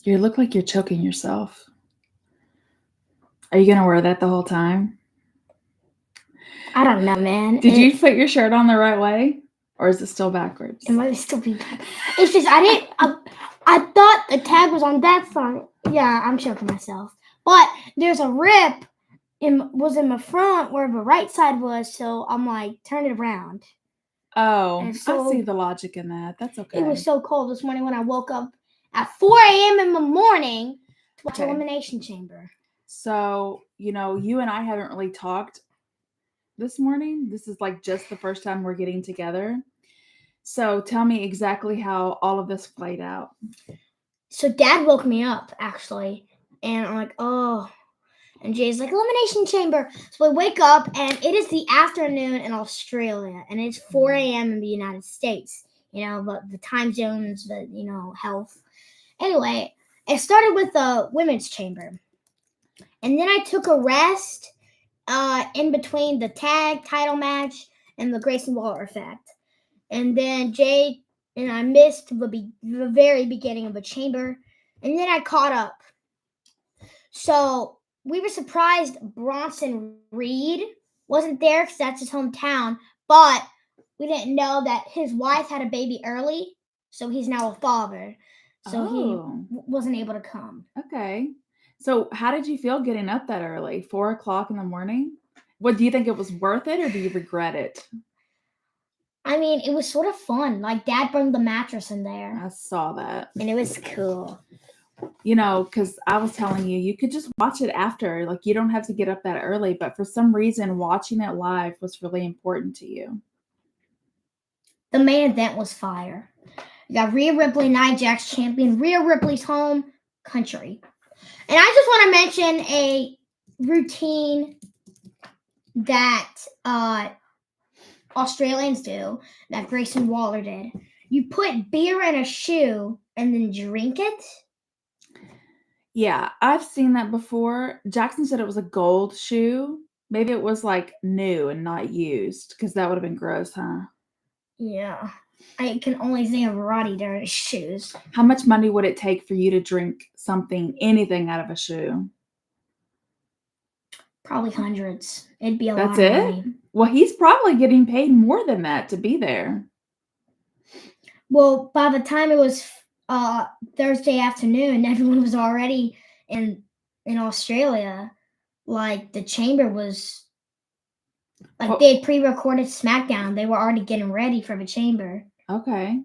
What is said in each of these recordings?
You look like you're choking yourself. Are you going to wear that the whole time? I don't know, man. Did you put your shirt on the right way? Or is it still backwards? It might still be bad. It's just I didn't. I thought the tag was on that side. Yeah, I'm choking myself. But there's a rip was in my front where the right side was, so I'm like, turn it around. Oh, And so I see the logic in that. That's okay. It was so cold this morning when I woke up at 4 a.m. in the morning to watch Okay. Elimination Chamber. So, you and I haven't really talked this morning. This is like just the first time we're getting together. So tell me exactly how all of this played out. So Dad woke me up, actually, and I'm like, oh. And Jay's like, Elimination Chamber. So I wake up, and it is the afternoon in Australia, and it's 4 a.m. in the United States. But the time zones, health. Anyway, it started with the women's chamber. And then I took a rest in between the tag title match and the Grayson Waller effect. And then Jay and I missed the very beginning of the chamber. And then I caught up. So we were surprised Bronson Reed wasn't there because that's his hometown. But we didn't know that his wife had a baby early. So he's now a father. So he wasn't able to come. Okay. So how did you feel getting up that early? 4 o'clock in the morning? What, do you think it was worth it or do you regret it? I mean, it was sort of fun. Like, Dad brought the mattress in there. I saw that. And it was cool. Because I was telling you could just watch it after. Like, you don't have to get up that early. But for some reason, watching it live was really important to you. The main event was fire. You got Rhea Ripley, Nia Jax champion, Rhea Ripley's home country. And I just want to mention a routine that Australians do, that Grayson Waller did. You put beer in a shoe and then drink it. Yeah, I've seen that before. Jackson said it was a gold shoe. Maybe it was like new and not used because that would have been gross, huh? Yeah. I can only think of Roddy dirty shoes. How much money would it take for you to drink anything out of a shoe? Probably hundreds. It'd be a That's lot of it? money. Well, he's probably getting paid more than that to be there. Well, by the time it was Thursday afternoon, everyone was already in Australia. Like, the chamber was like, they had pre-recorded SmackDown. They were already getting ready for the chamber. Okay.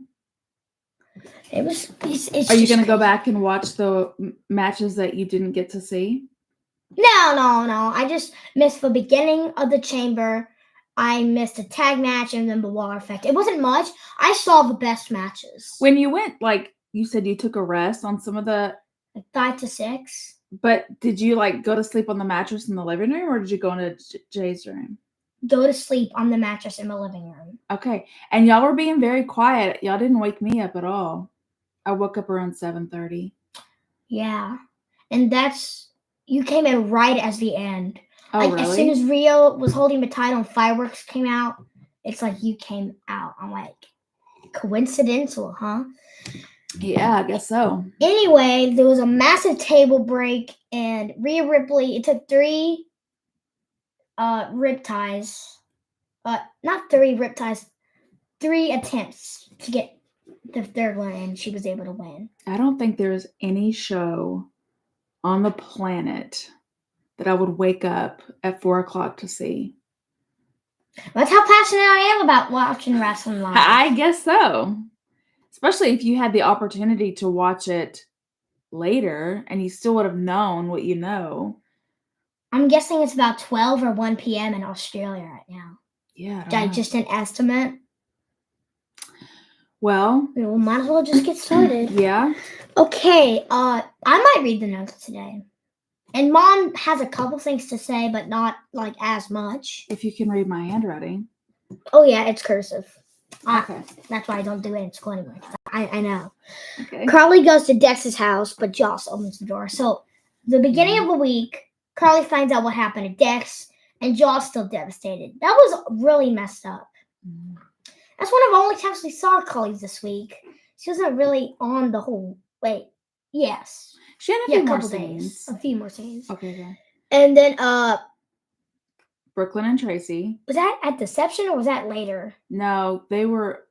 It was. It's Are you going to go back and watch the matches that you didn't get to see? No. I just missed the beginning of the chamber. I missed a tag match and then the Waller effect. It wasn't much. I saw the best matches. When you went, like, you said you took a rest on some of the... Like 5 to 6. But did you, like, go to sleep on the mattress in the living room or did you go into Jay's room? Go to sleep on the mattress in the living room. Okay. And y'all were being very quiet. Y'all didn't wake me up at all. I woke up around 7:30. Yeah. And you came in right as the end. Oh, like, really? As soon as Rio was holding the title and fireworks came out, it's like you came out. I'm like, coincidental, huh? Yeah, I guess so. Anyway, there was a massive table break, and Rhea Ripley, it took 3 rip ties. Not 3 rip ties, 3 attempts to get the third one, and she was able to win. I don't think there's any show on the planet that I would wake up at 4 o'clock to see. That's how passionate I am about watching wrestling live. I guess so. Especially if you had the opportunity to watch it later and you still would have known what you know. I'm guessing it's about 12 or 1 p.m. in Australia right now. Yeah. Just an estimate. Well, we might as well just get started. Yeah. Okay, I might read the notes today. And Mom has a couple things to say, but not like as much. If you can read my handwriting. Oh yeah, it's cursive. Okay. That's why I don't do it in school anymore. I know. Okay. Carly goes to Dex's house, but Joss opens the door. So the beginning of the week, Carly finds out what happened to Dex, and Joss still devastated. That was really messed up. That's one of the only times we saw Carly this week. She wasn't really on the whole. Wait, Yes. She had a Yeah, few a more couple days. scenes. A few more scenes. Okay, good. And then Brooklyn and Tracy. was that at Deception or was that later? No, they were.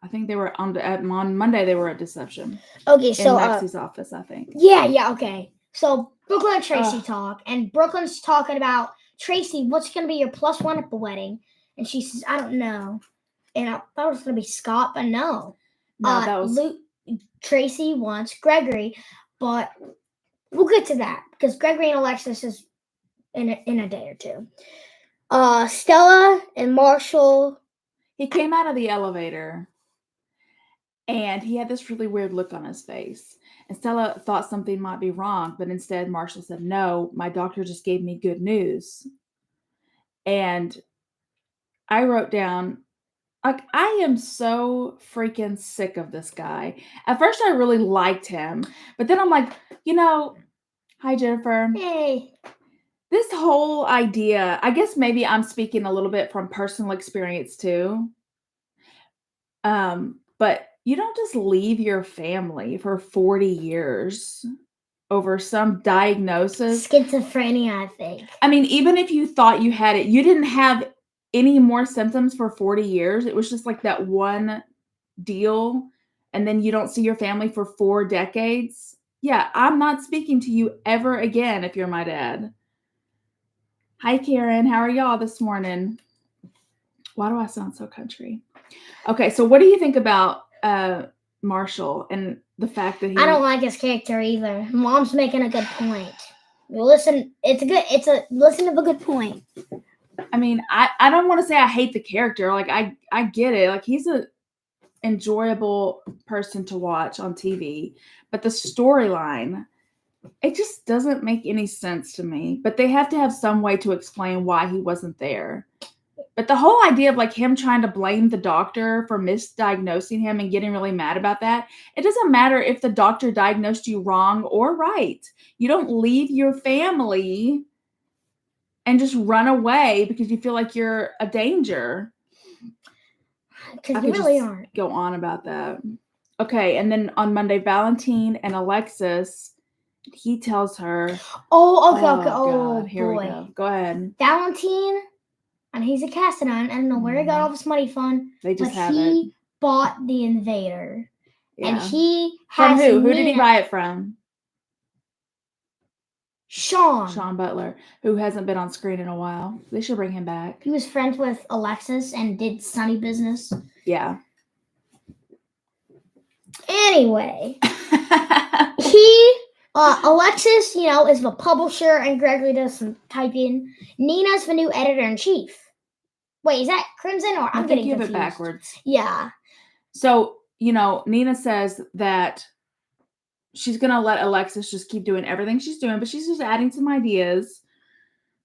I think they were on Monday. They were at Deception Okay, in so Lexi's office. I think. yeah, okay. So Brooklyn and Tracy Ugh. talk, and Brooklyn's talking about Tracy. What's gonna be your +1 at the wedding? And she says, I don't know. And I thought it was gonna be Scott, but no. No, that was. Tracy wants Gregory, but we'll get to that because Gregory and Alexis is in a day or two. Stella and Marshall. He came out of the elevator, and he had this really weird look on his face. And Stella thought something might be wrong, but instead Marshall said, "No, my doctor just gave me good news." And I wrote down, like, I am so freaking sick of this guy. At first, I really liked him, but then I'm like, hi, Jennifer. Hey. This whole idea, I guess maybe I'm speaking a little bit from personal experience too. But you don't just leave your family for 40 years over some diagnosis. Schizophrenia, I think. I mean, even if you thought you had it, you didn't have any more symptoms for 40 years. It was just like that one deal, and then you don't see your family for 4 decades. Yeah, I'm not speaking to you ever again if you're my dad. Hi, Karen. How are y'all this morning? Why do I sound so country? Okay, so what do you think about Marshall and the fact that he... I don't like his character either. Mom's making a good point. Listen, listen to a good point. I mean, I don't want to say I hate the character. Like, I get it. Like, he's a enjoyable person to watch on TV, but the storyline, it just doesn't make any sense to me. But they have to have some way to explain why he wasn't there. But the whole idea of like him trying to blame the doctor for misdiagnosing him and getting really mad about that, it doesn't matter if the doctor diagnosed you wrong or right. You don't leave your family and just run away because you feel like you're a danger. Because you really aren't. Go on about that. Okay, and then on Monday, Valentine and Alexis, he tells her... Oh, okay. God, Oh, here boy. we go. Go ahead. Valentine, and he's a Cassadine. I don't know where he got all this money from. They just but have he bought the Invader. Yeah. And he has... From who? Who Nina. Did he buy it from? Sean Butler, who hasn't been on screen in a while. They should bring him back. He was friends with Alexis and did Sunny Business. Yeah. Anyway, Alexis, is the publisher, and Gregory does some typing. Nina's the new editor-in-chief. Wait, is that Crimson or I'm getting confused? You have it backwards. Yeah. So, Nina says that she's going to let Alexis just keep doing everything she's doing, but she's just adding some ideas.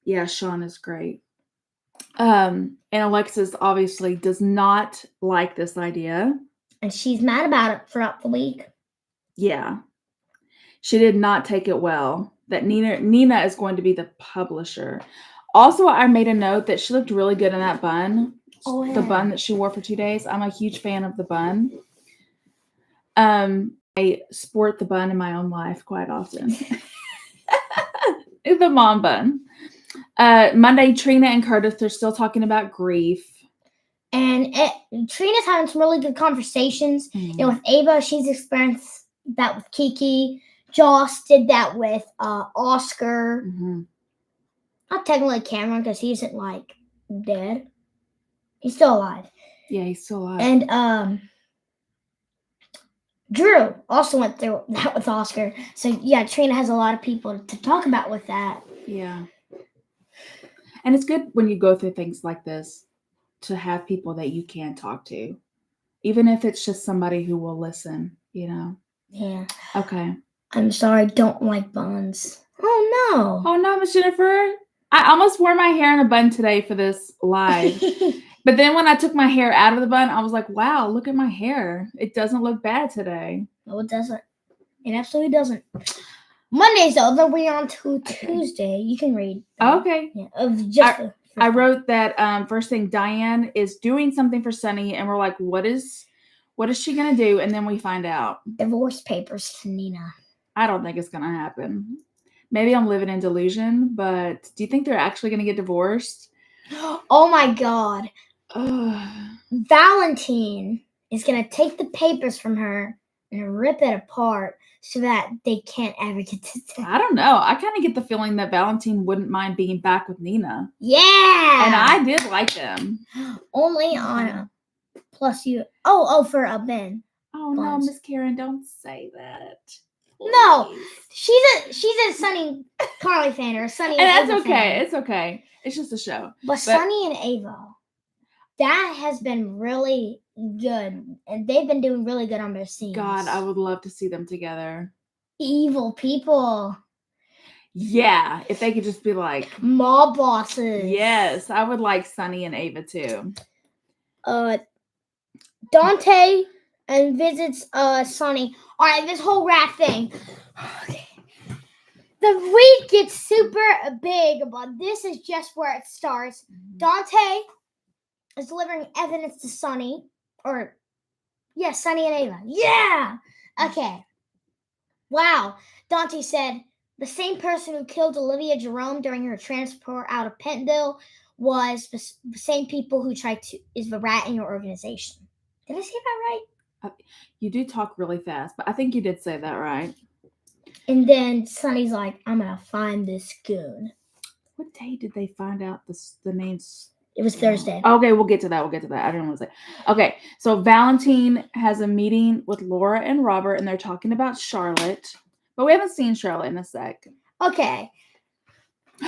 Yeah, Sean is great. And Alexis obviously does not like this idea. And she's mad about it throughout the week. Yeah. She did not take it well. That Nina is going to be the publisher. Also, I made a note that she looked really good in that bun. Oh, yeah. The bun that she wore for 2 days. I'm a huge fan of the bun. I sport the bun in my own life quite often. The mom bun. Monday, Trina and Curtis, they're still talking about grief. And Trina's having some really good conversations. With Ava, she's experienced that with Kiki. Joss did that with Oscar. Mm-hmm. Not technically Cameron because he isn't dead. He's still alive. Yeah, he's still alive. And Drew also went through that with Oscar. So yeah, Trina has a lot of people to talk about with that. Yeah. And it's good when you go through things like this to have people that you can talk to, even if it's just somebody who will listen, Yeah. Okay. I'm sorry, don't like buns. Oh no, Miss Jennifer. I almost wore my hair in a bun today for this live. But then when I took my hair out of the bun, I was like, wow, look at my hair. It doesn't look bad today. No, it doesn't. It absolutely doesn't. Mondays, though, then we're on to Tuesday. You can read. Okay. Yeah, I wrote that first thing, Diane is doing something for Sunny, and we're like, what is What is she gonna do? And then we find out. Divorce papers to Nina. I don't think it's gonna happen. Maybe I'm living in delusion, but do you think they're actually gonna get divorced? Oh my God. Ugh. Valentine is going to take the papers from her and rip it apart so that they can't ever get together. I don't know. I kind of get the feeling that Valentine wouldn't mind being back with Nina. Yeah. And I did like them. Only Anna. Plus you. Oh, for a Ben. Oh no, Buns. Miss Karen, don't say that. No. Please. She's a Sunny Carly fan or a Sunny And Ava that's okay. fan. It's okay. It's just a show. But Sunny and Ava, that has been really good. And they've been doing really good on their scenes. God, I would love to see them together. Evil people. Yeah, if they could just be like Mob bosses. Yes, I would like Sunny and Ava too. Dante and visits Sunny. All right, this whole rat thing. The week gets super big, but this is just where it starts. Dante is delivering evidence to Sunny, Sunny and Ava. Yeah. Okay. Wow. Dante said the same person who killed Olivia Jerome during her transport out of Pentonville was the same people who is the rat in your organization. Did I say that right? You do talk really fast, but I think you did say that right. And then Sunny's like, I'm going to find this goon. What day did they find out the names? It was Thursday. Okay, we'll get to that. I didn't want to say. Okay, so Valentine has a meeting with Laura and Robert, and they're talking about Charlotte. But we haven't seen Charlotte in a sec. Okay.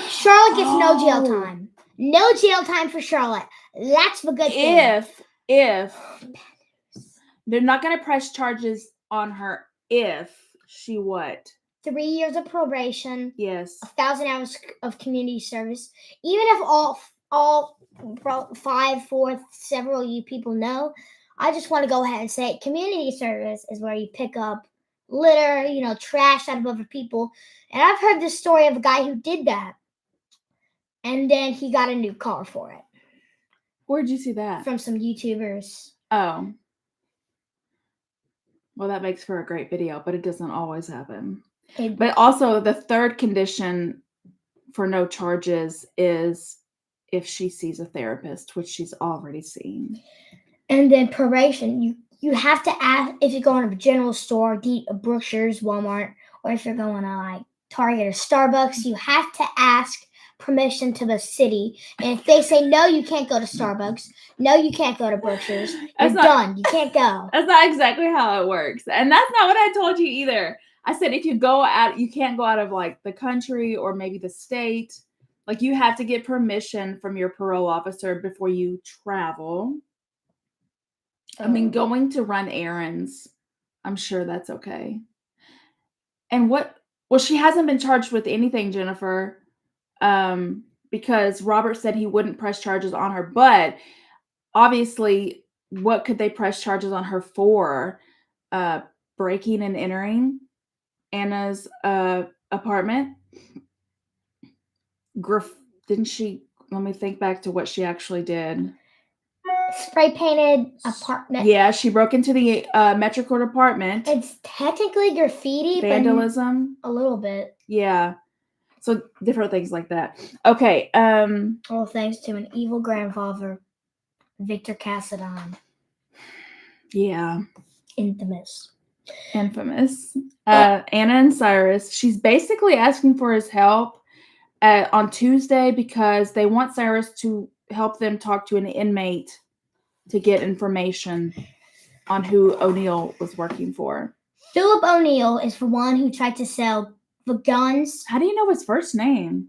Charlotte gets no jail time. No jail time for Charlotte. That's the good thing. If they're not going to press charges on her if she what? 3 years of probation. Yes. 1,000 hours of community service. Even if all 5, 4, several of you people know, I just want to go ahead and say community service is where you pick up litter, trash out of other people. And I've heard this story of a guy who did that. And then he got a new car for it. Where'd you see that? From some YouTubers. Oh. Well, that makes for a great video, but it doesn't always happen. But also, the third condition for no charges is if she sees a therapist, which she's already seen. And then probation. You have to ask if you're going to a general store, Brookshire's, Walmart, or if you're going to like Target or Starbucks, you have to ask permission to the city. And if they say no, you can't go to Starbucks. No, you can't go to Brookshire's. You're done. You can't go. That's not exactly how it works. And that's not what I told you either. I said if you go out, you can't go out of like the country or maybe the state. Like you have to get permission from your parole officer before you travel. I mean, going to run errands, I'm sure that's okay. And she hasn't been charged with anything, Jennifer, because Robert said he wouldn't press charges on her. But obviously, what could they press charges on her for? Breaking and entering Anna's apartment. Didn't she? Let me think back to what she actually did. Spray painted apartment. Yeah, she broke into the Metro Court apartment. It's technically graffiti, vandalism, but a little bit. Yeah, so different things like that. Okay. All thanks to an evil grandfather, Victor Cassadine. Yeah. Infamous. Anna and Cyrus. She's basically asking for his help on Tuesday because they want Cyrus to help them talk to an inmate to get information on who O'Neill was working for. Philip O'Neill is the one who tried to sell the guns. How do you know his first name?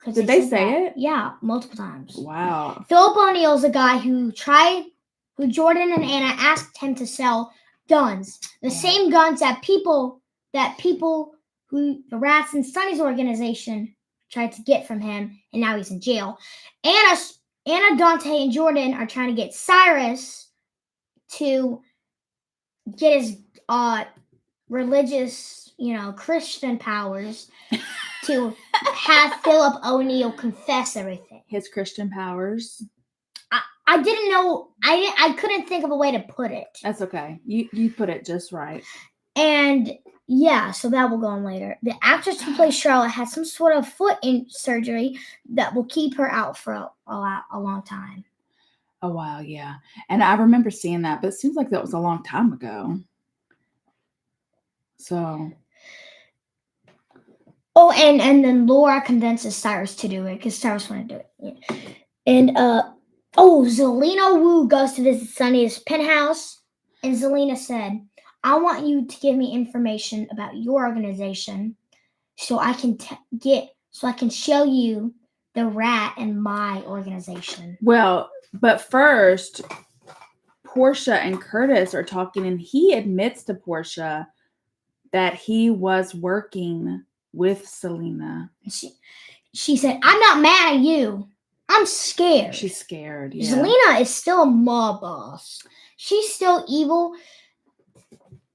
Did they say it? Yeah, multiple times. Wow. Philip O'Neill is a guy who Jordan and Anna asked him to sell guns. The same guns that people who the Rats and Sunny's organization tried to get from him, and now he's in jail. Anna, Dante, and Jordan are trying to get Cyrus to get his religious, Christian powers to have Philip O'Neill confess everything. His Christian powers. I I didn't know. I couldn't think of a way to put it. That's okay. You put it just right. And yeah, so that will go on later. The actress who plays Charlotte has some sort of foot surgery that will keep her out for a long time. Oh wow, yeah. And I remember seeing that, but it seems like that was a long time ago. So. Oh, and then Laura convinces Cyrus to do it because Cyrus wanted to do it. Yeah. And Zelina Wu goes to visit Sunny's penthouse, and Zelina said, "I want you to give me information about your organization, so I can show you the rat in my organization." Well, but first, Portia and Curtis are talking, and he admits to Portia that he was working with Selena. She said, "I'm not mad at you. I'm scared." She's scared. Yeah. Zelina is still a mob boss. She's still evil.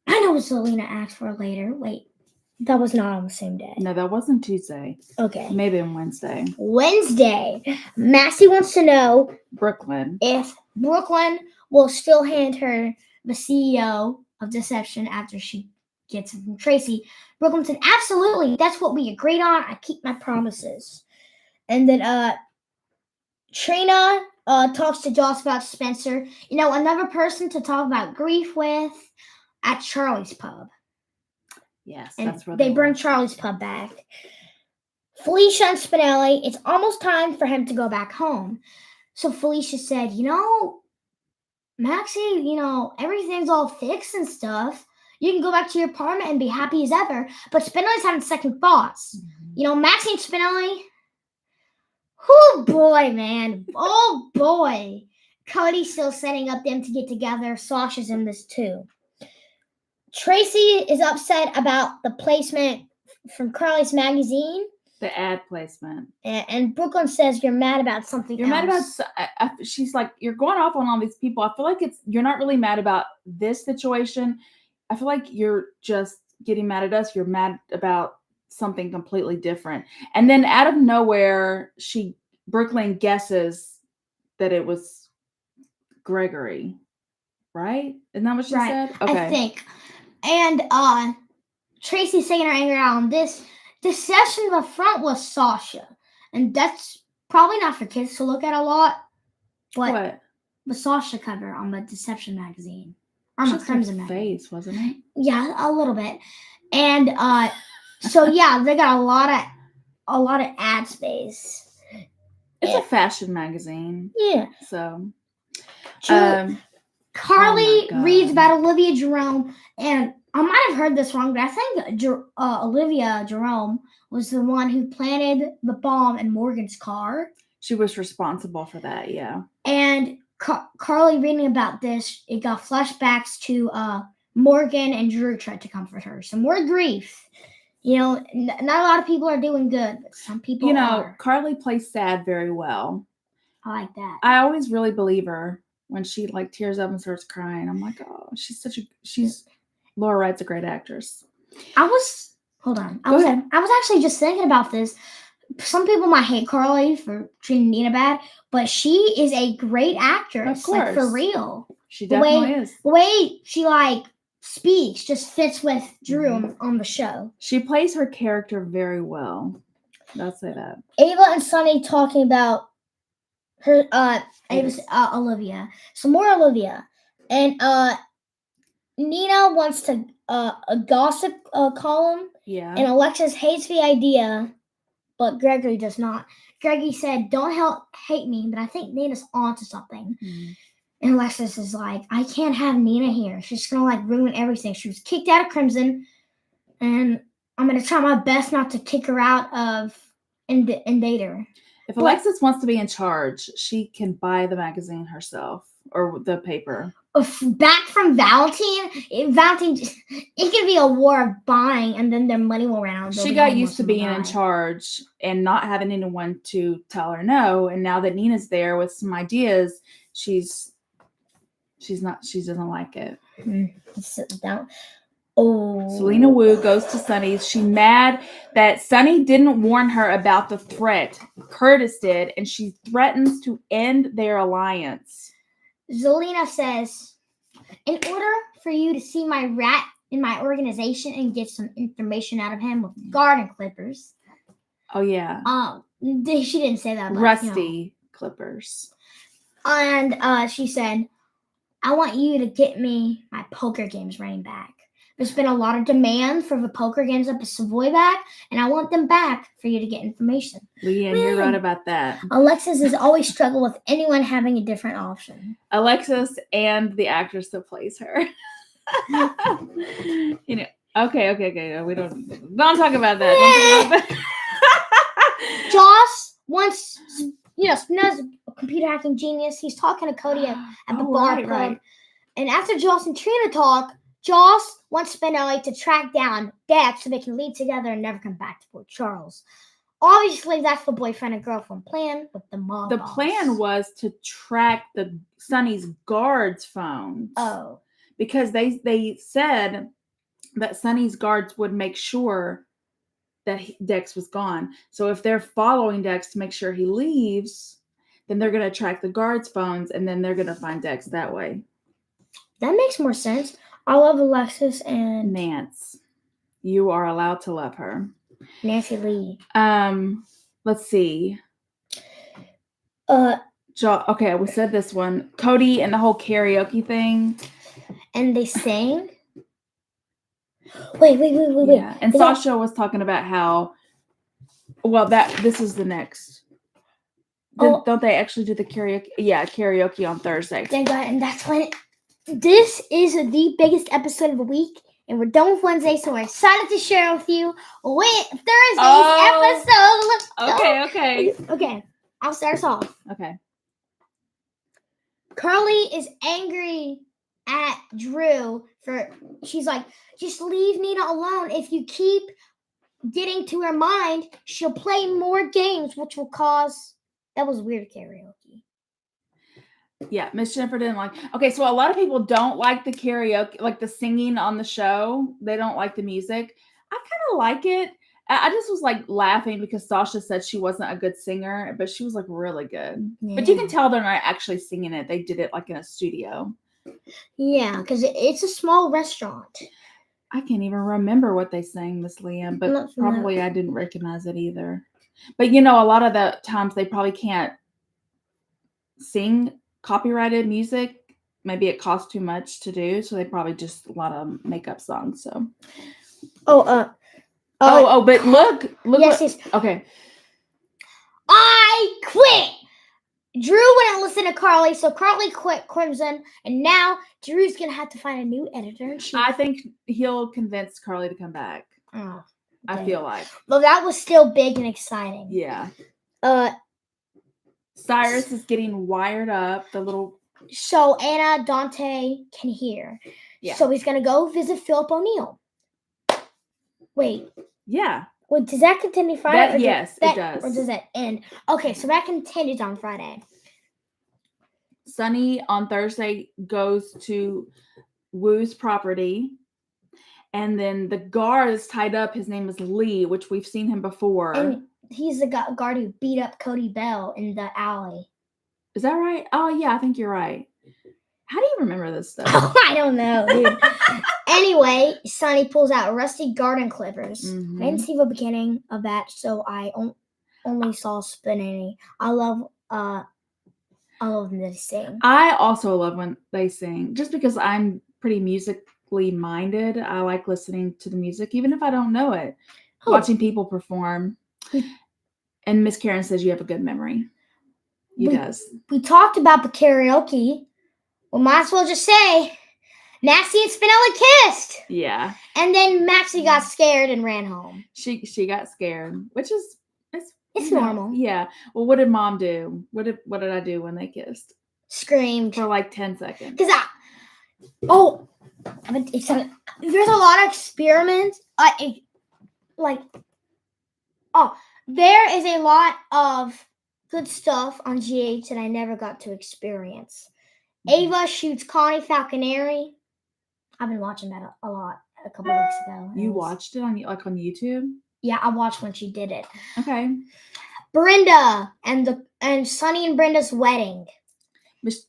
I know what Zelina asked for later. Wait, that was not on the same day. No, that wasn't Tuesday. Okay. Maybe on Wednesday. Massey wants to know Brooklyn if Brooklyn will still hand her the CEO of Deception after she gets it from Tracy. Brooklyn said, "Absolutely. That's what we agreed on. I keep my promises." And then Trina talks to Joss about Spencer. Another person to talk about grief with at Charlie's Pub. Yes, and that's where they bring Charlie's Pub back. Felicia and Spinelli, it's almost time for him to go back home. So Felicia said, "Maxie, everything's all fixed and stuff. You can go back to your apartment and be happy as ever." But Spinelli's having second thoughts. Mm-hmm. Maxie and Spinelli, oh boy, man. Oh boy. Cody's still setting up them to get together. Sasha's in this too. Tracy is upset about the placement from Carly's magazine. The ad placement. And Brooklyn says you're mad about something You're else. mad about... she's like, you're going off on all these people. I feel like you're not really mad about this situation. I feel like you're just getting mad at us. You're mad about something completely different. And then out of nowhere, Brooklyn guesses that it was Gregory. Right? Isn't that what she said? Okay. I think. And Tracy's taking her anger out on this. The session in the front was Sasha. And that's probably not for kids to look at a lot. But what? The Sasha cover on the Deception magazine. Or the Crimson magazine. Face, wasn't it? Yeah, a little bit. And so yeah, they got a lot of ad space. It's a fashion magazine. Yeah. So Carly reads about Olivia Jerome, and I might have heard this wrong, but I think Olivia Jerome was the one who planted the bomb in Morgan's car. She was responsible for that, yeah. And Carly reading about this, it got flashbacks to Morgan and Drew tried to comfort her. So more grief. Not a lot of people are doing good, but some people are. Carly plays sad very well. I like that. I always really believe her when she tears up and starts crying. I'm like, oh, Laura Wright's a great actress. I was actually just thinking about this. Some people might hate Carly for treating Nina bad, but she is a great actress. Of course. For real. She definitely is. The way she speaks just fits with Drew on the show. She plays her character very well. I'll say that. Ava and Sunny talking about her Olivia. Some more Olivia. And Nina wants to a gossip column. Yeah. And Alexis hates the idea, but Gregory does not. Gregory said, "Don't hate me, but I think Nina's onto something." Mm-hmm. And Alexis is like, "I can't have Nina here. She's gonna ruin everything. She was kicked out of Crimson, and I'm gonna try my best not to kick her out of Invader." If Alexis wants to be in charge, she can buy the magazine herself or the paper. Back from Valentine, it could be a war of buying, and then their money will run out. She got used to being in charge and not having anyone to tell her no. And now that Nina's there with some ideas, she doesn't like it. Sit down. Oh. Selena Wu goes to Sunny's. She's mad that Sunny didn't warn her about the threat. Curtis did, and she threatens to end their alliance. Zelina says, in order for you to see my rat in my organization and get some information out of him with garden clippers. Oh, yeah. She didn't say that. But, Rusty clippers. And she said, I want you to get me my poker games running back. There's been a lot of demand for the poker games up at Savoy back, and I want them back for you to get information. Leanne, you're right about that. Alexis has always struggled with anyone having a different option. Alexis and the actress that plays her. Okay. We don't talk about that. Joss wants, Spinozza's a computer hacking genius. He's talking to Cody at the bar club. Right. And after Joss and Trina talk, Joss wants Spinelli to track down Dex so they can leave together and never come back to Port Charles. Obviously, that's the boyfriend and girlfriend plan with the mob. The plan was to track Sunny's guards' phones. Oh. Because they said that Sunny's guards would make sure that Dex was gone. So if they're following Dex to make sure he leaves, then they're going to track the guards' phones, and then they're going to find Dex that way. That makes more sense. I love Alexis and Nance. You are allowed to love her. Nancy Lee. Let's see. Okay, we said this one. Cody and the whole karaoke thing. And they sang. Wait. Yeah. And Sasha was talking about how. Well, this is the next. Don't they actually do the karaoke? Yeah, karaoke on Thursday. And that's when. This is the biggest episode of the week, and we're done with Wednesday, so we're excited to share with you Thursday's episode. Okay. I'll start us off. Okay. Carly is angry at Drew she's like, just leave Nina alone. If you keep getting to her mind, she'll play more games, which will cause. That was weird karaoke. Yeah, Miss Jennifer didn't like. Okay, so a lot of people don't like the karaoke, like the singing on the show. They don't like the music. I kind of like it. I just was like laughing because Sasha said she wasn't a good singer, but she was like really good. Yeah. But you can tell they're not actually singing it. They did it like in a studio. Yeah, because it's a small restaurant. I can't even remember what they sang, Miss Liam, but probably I didn't recognize it either. But a lot of the times they probably can't sing copyrighted music. Maybe it costs too much to do, so they probably just a lot of make-up songs. So, but look. Yes. Okay. I quit. Drew wouldn't listen to Carly, so Carly quit Crimson, and now Drew's gonna have to find a new editor-in-chief. I think he'll convince Carly to come back. Oh, I feel like. Well, that was still big and exciting. Yeah. Cyrus is getting wired up. So Anna Dante can hear. Yeah. So he's gonna go visit Philip O'Neill. Wait. Yeah. Well, does that continue Friday? Yes, it does. Or does that end? Okay, so that continues on Friday. Sunny on Thursday goes to Wu's property. And then the guard is tied up. His name is Lee, which we've seen him before. And he's the guard who beat up Cody Bell in the alley. Is that right? Oh, yeah, I think you're right. How do you remember this stuff? I don't know, dude. Anyway, Sunny pulls out rusty garden clippers. Mm-hmm. I didn't see the beginning of that, so I only saw spinning. I love when they sing. I also love when they sing, just because I'm pretty musically minded. I like listening to the music, even if I don't know it. Watching people perform. And Miss Karen says you have a good memory. He does. We talked about the karaoke. We might as well just say Maxie and Spinelli kissed. Yeah. And then Maxie got scared and ran home. She got scared, which is it's normal. Yeah. Well, what did Mom do? What did I do when they kissed? Screamed for like 10 seconds. There's a lot of experiments. There is a lot of good stuff on GH that I never got to experience. Ava shoots Connie Falconeri. I've been watching that a lot a couple weeks ago. You watched it on YouTube? Yeah, I watched when she did it. Okay. Brenda and Sonny and Brenda's wedding. Miss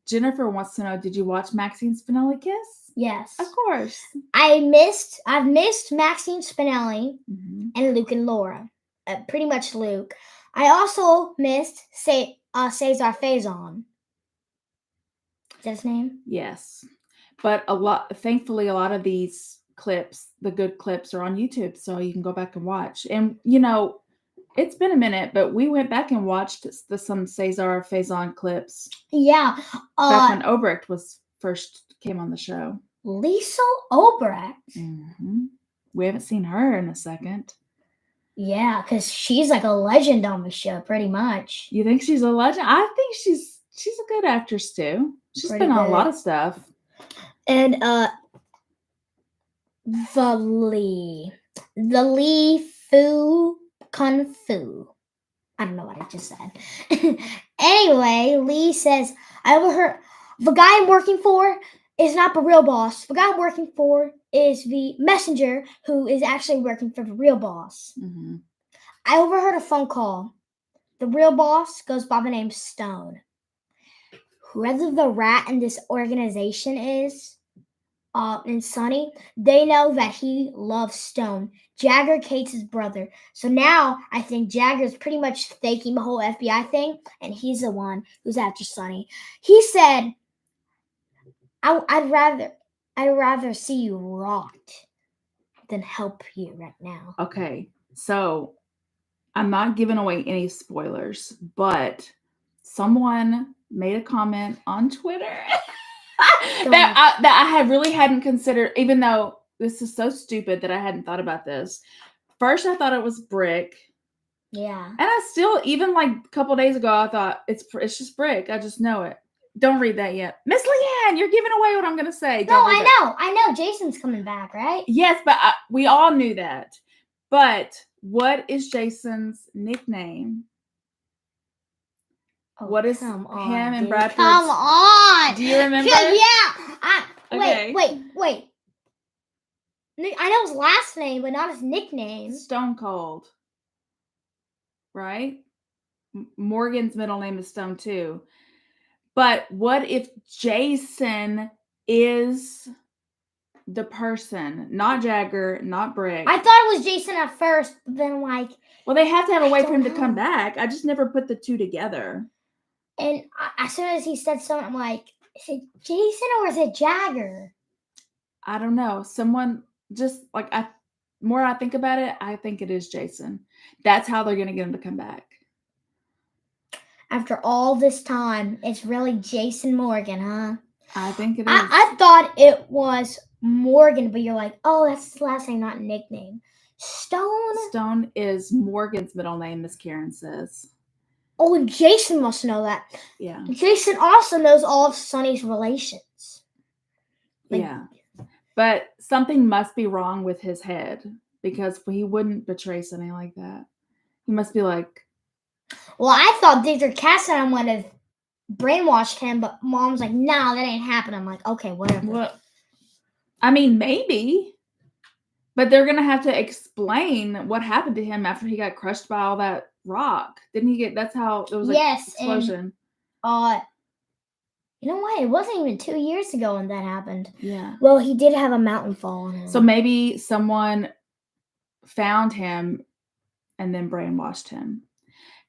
Jennifer wants to know, did you watch Maxine Spinelli kiss? Yes. Of course. I've missed Maxine Spinelli Mhm. and Luke and Laura. Pretty much Luke. I also missed Cesar Faison. Is that his name? Yes. But thankfully, a lot of these clips, the good clips, are on YouTube, so you can go back and watch. And, it's been a minute, but we went back and watched some Cesar Faison clips. Yeah. Back when Obrecht first came on the show. Lisa Obrecht? Mm-hmm. We haven't seen her in a second. Yeah, because she's like a legend on the show, pretty much. You think she's a legend? I think she's a good actress, too. She's been on a lot of stuff. And the Lee Fu Kung Fu. I don't know what I just said. Anyway, Lee says, I overheard the guy I'm working for is not the real boss. The guy I'm working for is the messenger who is actually working for the real boss. Mm-hmm. I overheard a phone call. The real boss goes by the name Stone. Whoever the rat in this organization is, and Sonny, they know that he loves Stone. Jagger hates his brother. So now I think Jagger's pretty much faking the whole FBI thing, and he's the one who's after Sonny. He said, I'd rather see you rot than help you right now. Okay, so I'm not giving away any spoilers, but someone made a comment on Twitter that I really hadn't considered, even though this is so stupid that I hadn't thought about this. First, I thought it was Brick. Yeah. And I still, even like a couple days ago, I thought it's just Brick. I just know it. Don't read that yet. Miss Leanne, you're giving away what I'm going to say. No, I know. Jason's coming back, right? Yes, but we all knew that. But what is Jason's nickname? Oh, what is him and Bradford? Come on. Do you remember? Yeah. Okay. Wait. I know his last name, but not his nickname. Stone Cold. Right? Morgan's middle name is Stone too. But what if Jason is the person, not Jagger, not Brick? I thought it was Jason at first, but then well, they have to have a way for him to come back. I just never put the two together. And as soon as he said something, I'm like, is it Jason or is it Jagger? I don't know. Someone just more I think about it, I think it is Jason. That's how they're going to get him to come back. After all this time, it's really Jason Morgan, huh? I think it is. I thought it was Morgan, but you're like, oh, that's his last name, not nickname. Stone is Morgan's middle name, as Karen says. Oh, and Jason must know that. Yeah. Jason also knows all of Sonny's relations. Yeah. But something must be wrong with his head because he wouldn't betray something like that. He must be like... Well, I thought Victor Cassidy would have brainwashed him, but Mom's like, nah, that ain't happening. I'm like, okay, whatever. Well, I mean, maybe. But they're going to have to explain what happened to him after he got crushed by all that rock. Didn't he get... That's how it was an explosion. And, you know what? It wasn't even 2 years ago when that happened. Yeah. Well, he did have a mountain fall on him. So maybe someone found him and then brainwashed him.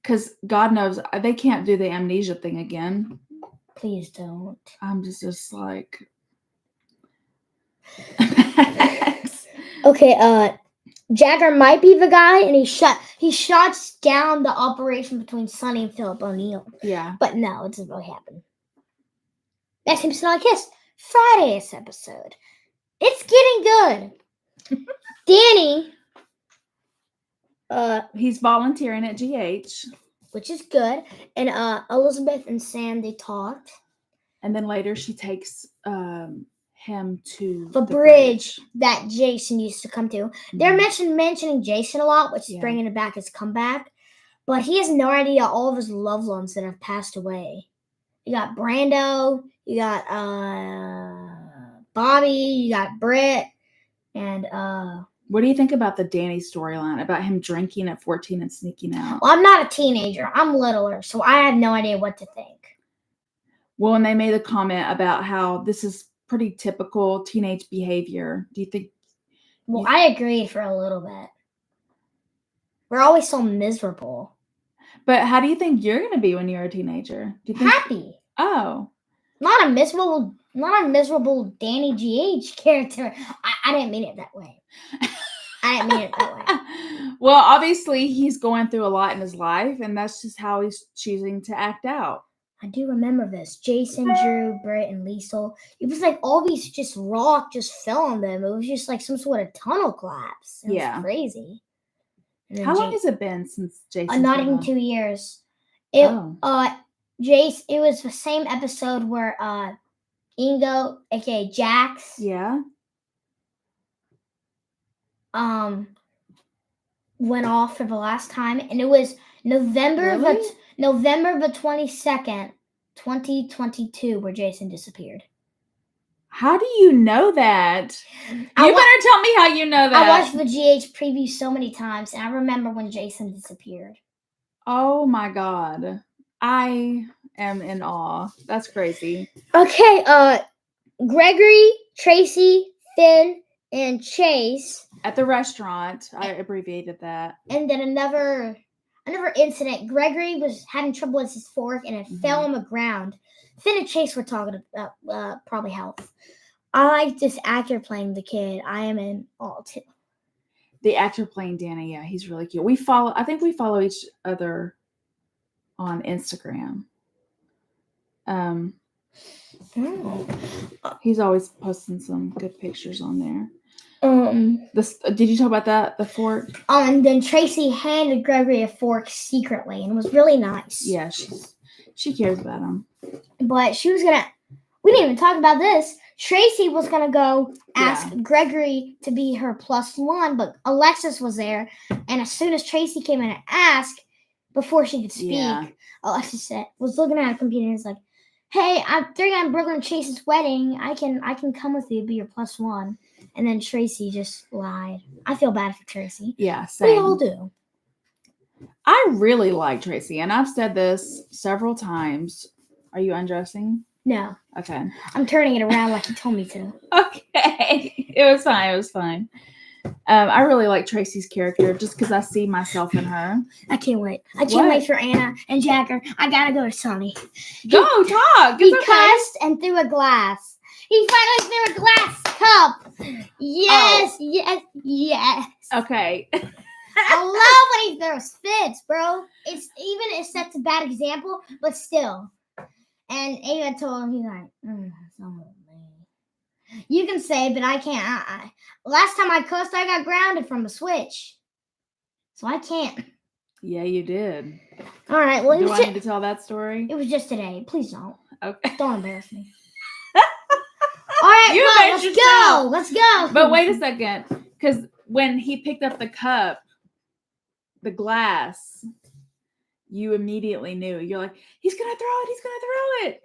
Because God knows they can't do the amnesia thing again. Please don't. I'm just like... Okay, Jagger might be the guy, and he shuts down the operation between Sonny and Philip O'Neill. Yeah. But no, it doesn't really happen. That seems to like his Friday's episode. It's getting good. Danny, he's volunteering at GH, which is good. And Elizabeth and Sam, they talked. And then later she takes him to the bridge that Jason used to come to. Mm-hmm. They're mentioning Jason a lot, which is bringing it back his comeback. But he has no idea all of his loved ones that have passed away. You got Brando, you got Bobby, you got Britt, And What do you think about the Danny storyline, about him drinking at 14 and sneaking out? well, I'm not a teenager. I'm littler, so I had no idea what to think. Well, and they made a comment about how this is pretty typical teenage behavior. Do you think? Well, I agreed for a little bit. We're always so miserable. But how do you think you're going to be when you're a teenager? Do you think? Happy. Oh, Not a miserable Danny GH character. I didn't mean it that way. I didn't mean it that way. Well, obviously he's going through a lot in his life, and that's just how he's choosing to act out. I do remember this. Jason, Drew, Britt, and Liesel. It was like all these just rock just fell on them. It was just like some sort of tunnel collapse. It was crazy. And then How long has it been since Jason? not even 2 years. Jace. It was the same episode where Ingo, aka Jax, Yeah. went off for the last time, and it was November the 22nd, 2022, where Jason disappeared. How do you know that? You better tell me how you know that. I watched the GH preview so many times, and I remember when Jason disappeared. Oh my God. I am in awe. That's crazy. Okay, Gregory, Tracy, Finn, and Chase. At the restaurant. I abbreviated that. And then another incident. Gregory was having trouble with his fork, and it fell on the ground. Finn and Chase were talking about probably health. I like this actor playing the kid. I am in awe too. The actor playing Danny, yeah, he's really cute. I think we follow each other on Instagram. He's always posting some good pictures on there. Did you talk about that? The fork? And then Tracy handed Gregory a fork secretly, and it was really nice. Yeah, she cares about him. But we didn't even talk about this. Tracy was gonna go ask Gregory to be her +1, but Alexis was there, and as soon as Tracy came in and asked, before she could speak, Alexis was looking at her computer and was like, "Hey, I'm Brooklyn Chase's wedding. I can come with you, be your +1." And then Tracy just lied. I feel bad for Tracy. Yeah, same. We all do. I really like Tracy, and I've said this several times. Are you undressing? No. Okay. I'm turning it around like you told me to. Okay. It was fine. I really like Tracy's character just because I see myself in her. I can't wait. I can't wait for Anna and Jagger. I gotta go to Sonny. Go talk. He cussed and threw a glass. He finally threw a glass cup. Yes. Okay. I love when he throws fits, bro. It sets a bad example, but still. And Ava told him, he's like, it's not me. You can say, but I can't. Last time I cussed, I got grounded from a switch. So I can't. Yeah, you did. All right. Well, do I need to tell that story? It was just today. Please don't. Okay. Don't embarrass me. All right, let's go. But wait a second. Because when he picked up the cup, the glass, you immediately knew. You're like, he's going to throw it.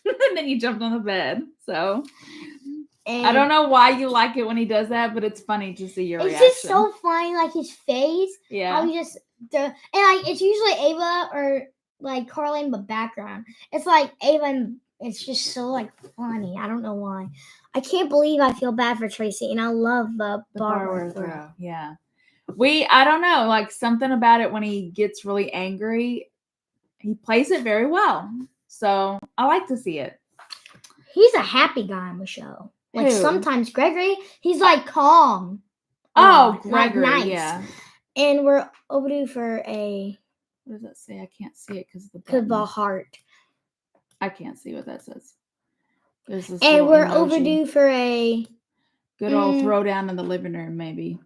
And then you jumped on the bed. So I don't know why you like it when he does that, but it's funny to see your reaction. It's just so funny, like his face. Yeah. It's usually Ava or like Carly in the background. It's like Ava and it's just so like funny. I don't know why. I can't believe I feel bad for Tracy, and I love the bar throw. Yeah. I don't know, like something about it when he gets really angry, he plays it very well. So I like to see it. He's a happy guy on the show. Like sometimes Gregory, he's like calm. Oh, Gregory, nice. Yeah. And we're overdue for a. What does that say? I can't see it because of the heart. I can't see what that says. And we're overdue for a good old throwdown in the living room, maybe.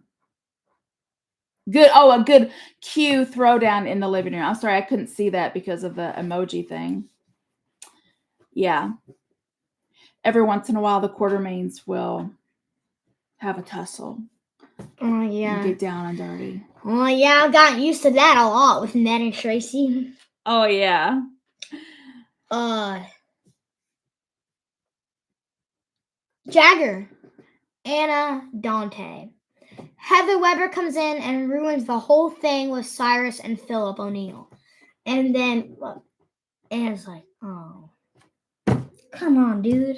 A good cue throwdown in the living room. I'm sorry, I couldn't see that because of the emoji thing. Yeah. Every once in a while, the Quartermaines will have a tussle. Oh, yeah. And get down and dirty. Oh, yeah. I've gotten used to that a lot with Ned and Tracy. Oh, yeah. Jagger. Anna, Dante. Heather Weber comes in and ruins the whole thing with Cyrus and Philip O'Neill. And then Anna's like, oh, come on, dude.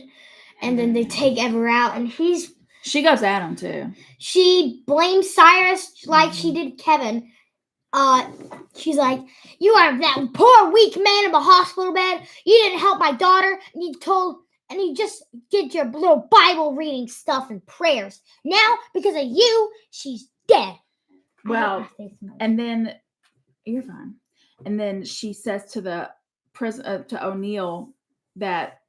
And then they take Ever out, and she goes at him too. She blames Cyrus like she did Kevin. She's like, you are that poor weak man in the hospital bed. You didn't help my daughter, and you just did your little Bible reading stuff and prayers. Now, because of you, she's dead. Well, and then you're fine. And then she says to the to O'Neill that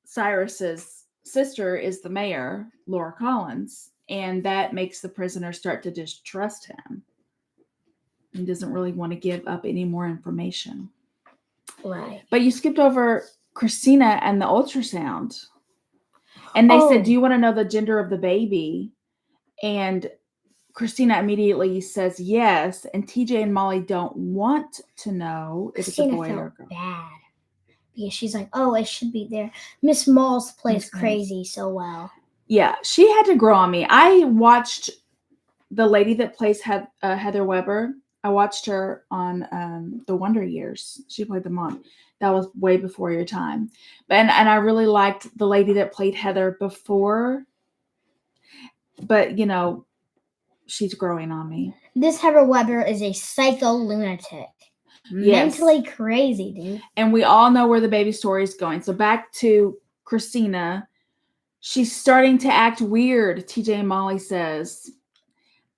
Cyrus's sister is the mayor, Laura Collins, and that makes the prisoner start to distrust him. He doesn't really want to give up any more information. Right. But you skipped over Christina and the ultrasound. And they said, do you want to know the gender of the baby? And Christina immediately says yes. And TJ and Molly don't want to know if it's a boy or a girl. Bad. Because she's like, oh, it should be there. Miss Malls plays crazy so well. Yeah, she had to grow on me. I watched the lady that plays Heather Weber. I watched her on The Wonder Years. She played the mom. That was way before your time. And I really liked the lady that played Heather before. But, you know, she's growing on me. This Heather Weber is a psycho lunatic. Yes. Mentally crazy, dude. And we all know where the baby story is going. So back to Christina. She's starting to act weird, TJ and Molly says.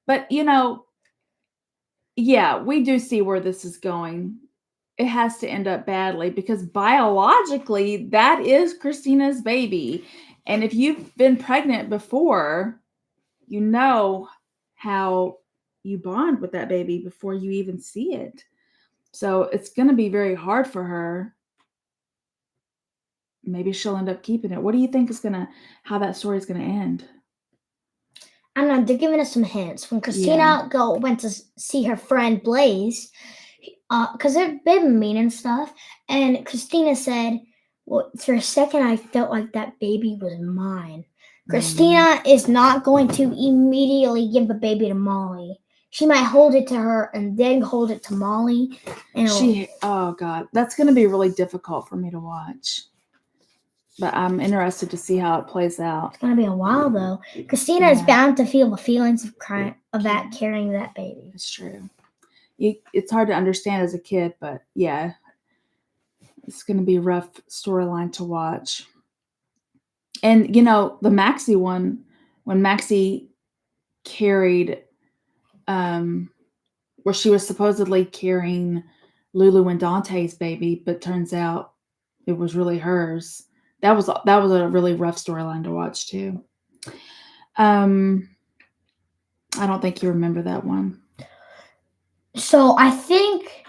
But, you know, yeah, we do see where this is going. It has to end up badly because biologically, that is Christina's baby. And if you've been pregnant before, you know how you bond with that baby before you even see it. So it's going to be very hard for her. Maybe she'll end up keeping it. What do you think is how that story is going to end? I don't know. They're giving us some hints. When Christina went to see her friend Blaze, because they've been mean and stuff, and Christina said, well, for a second, I felt like that baby was mine. Christina is not going to immediately give the baby to Molly. She might hold it to her and then hold it to Molly. Oh God, that's going to be really difficult for me to watch. But I'm interested to see how it plays out. It's going to be a while, though. Christina is bound to feel the feelings of carrying that baby. It's true. It's hard to understand as a kid, but yeah, it's going to be a rough storyline to watch. And, you know, the Maxie one, when Maxie carried, where she was supposedly carrying Lulu and Dante's baby, but turns out it was really hers. That was a really rough storyline to watch too. I don't think you remember that one. So I think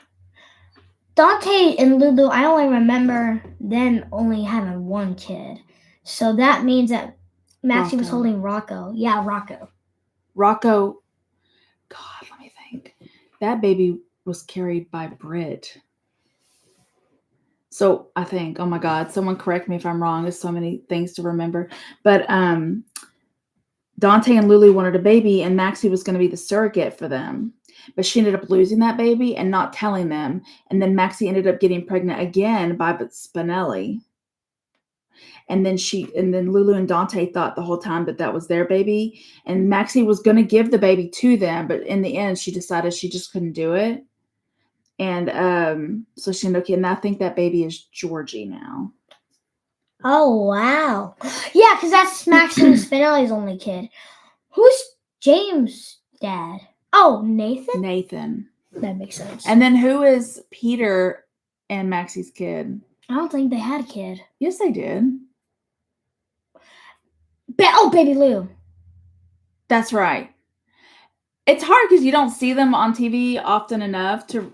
Dante and Lulu, I only remember them only having one kid. So that means that Maxie was holding Rocco. Yeah, Rocco. Rocco, God, let me think. That baby was carried by Britt. So I think, oh my God, someone correct me if I'm wrong. There's so many things to remember. But Dante and Lulu wanted a baby, and Maxie was going to be the surrogate for them. But she ended up losing that baby and not telling them. And then Maxie ended up getting pregnant again by Spinelli. And then Lulu and Dante thought the whole time that was their baby. And Maxie was going to give the baby to them. But in the end, she decided she just couldn't do it. And so she ended up getting, I think that baby is Georgie now. Oh, wow. Yeah, because that's Maxie and Spinelli's only kid. Who's James' dad? Oh, Nathan. That makes sense. And then who is Peter and Maxie's kid? I don't think they had a kid. Yes, they did. Baby Lou. That's right. It's hard because you don't see them on TV often enough to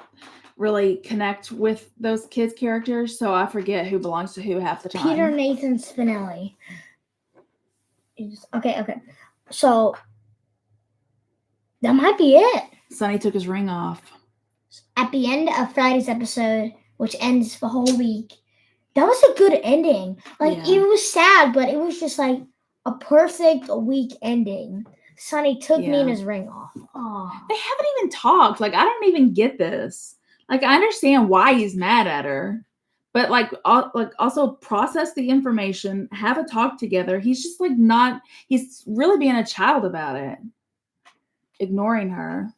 really connect with those kids' characters. So I forget who belongs to who half the time. Peter, Nathan, Spinelli. Okay. So that might be it. Sonny took his ring off. At the end of Friday's episode, which ends the whole week, that was a good ending. Like, It was sad, but it was just like, a perfect week ending. Sonny took Yeah. Nina's ring off. Oh. They haven't even talked. Like, I don't even get this. Like, I understand why he's mad at her, but like also process the information, have a talk together. He's just like not. He's really being a child about it, ignoring her.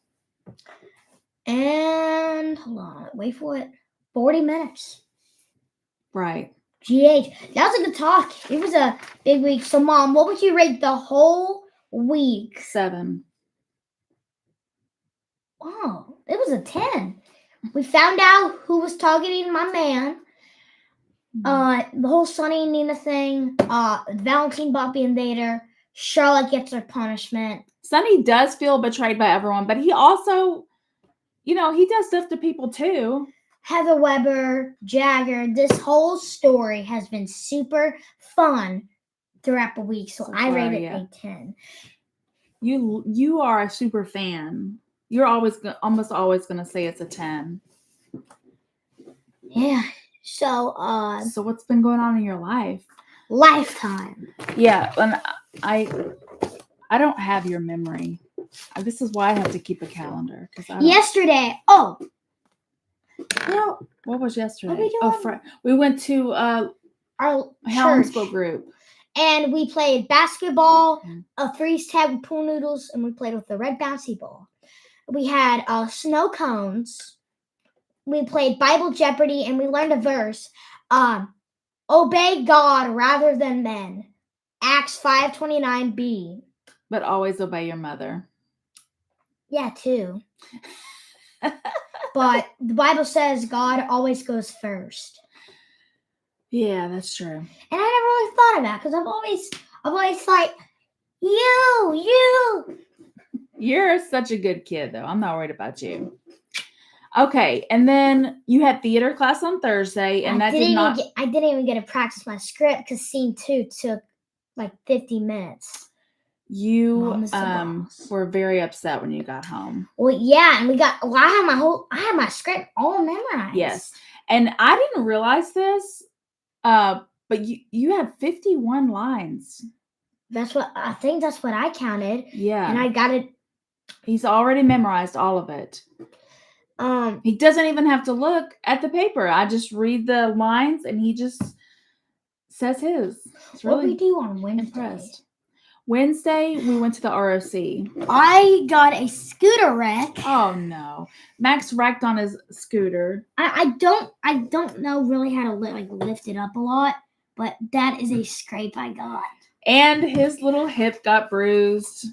And hold on, wait for it. 40 minutes. Right. GH. That was a good talk. It was a big week. So, Mom, what would you rate the whole week? 7. Oh, it was a 10. We found out who was targeting my man. The whole Sonny and Nina thing. Valentine Bumpy Invader. Charlotte gets her punishment. Sonny does feel betrayed by everyone, but he also, he does stuff to people too. Heather Weber, Jagger. This whole story has been super fun throughout the week, so I rate it a 10. You are a super fan. You're almost always gonna say it's a 10. Yeah. So what's been going on in your life? Lifetime. Yeah, and I don't have your memory. This is why I have to keep a calendar yesterday. What was yesterday? What we doing? Friday. We went to our homeschool group. And we played basketball, a freeze tag with pool noodles, and we played with the red bouncy ball. We had snow cones. We played Bible Jeopardy, and we learned a verse. Obey God rather than men. Acts 5:29b. But always obey your mother. Yeah, too. But the Bible says God always goes first. Yeah, that's true. And I never really thought of that because I'm always like, you. You're such a good kid, though. I'm not worried about you. Okay, and then you had theater class on Thursday, and I didn't even get to practice my script because scene 2 took like 50 minutes. You were very upset when you got home. Well, yeah, and I had my script all memorized. Yes, and I didn't realize this, but you had 51 lines. That's what I counted. Yeah, and I got it. He's already memorized all of it. He doesn't even have to look at the paper. I just read the lines, and he just says his. What did we do on Wednesday? Impressed. Wednesday, we went to the ROC. I got a scooter wreck. Oh no, Max wrecked on his scooter. I don't know really how to lift it up a lot, but that is a scrape I got. And his little hip got bruised.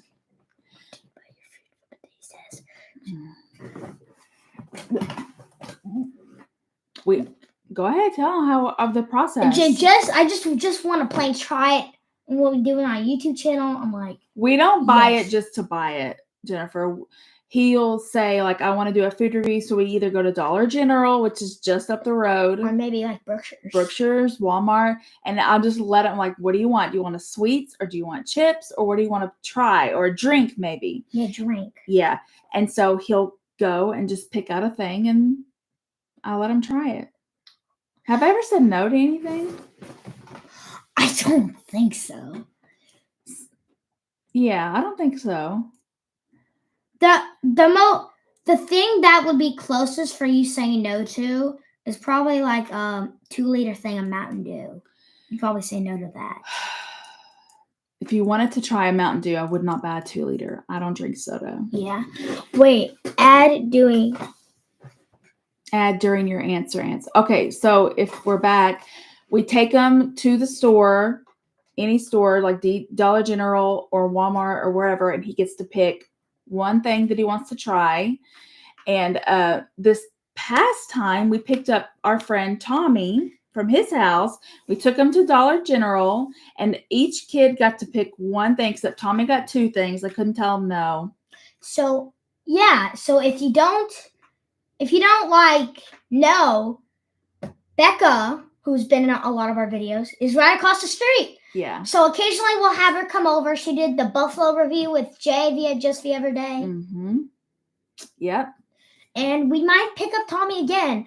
Go ahead, tell them how of the process. I just want to plain try it. And what we do on our YouTube channel, I'm like, we don't buy it just to buy it, Jennifer. He'll say like, I want to do a food review, so we either go to Dollar General, which is just up the road, or maybe like Brookshires, Walmart, and I'll just let him like, what do you want? Do you want a sweets, or do you want chips, or what do you want to try, or a drink maybe? Yeah, drink. Yeah, and so he'll go and just pick out a thing, and I'll let him try it. Have I ever said no to anything? I don't think so. Yeah, I don't think so. The thing that would be closest for you saying no to is probably like 2-liter thing of Mountain Dew. You'd probably say no to that. If you wanted to try a Mountain Dew, I would not buy a 2-liter. I don't drink soda. Yeah. Wait, add during your answer. Okay, so if we're back, we take them to the store, any store like Dollar General or Walmart or wherever, and he gets to pick one thing that he wants to try. And this past time, we picked up our friend Tommy from his house. We took him to Dollar General, and each kid got to pick one thing, except Tommy got 2 things. I couldn't tell him no. So, yeah. So if you don't like no, Becca, who's been in a lot of our videos, is right across the street. Yeah. So occasionally we'll have her come over. She did the Buffalo review with Jay via Just the Other Day. Mm-hmm. Yep. And we might pick up Tommy again.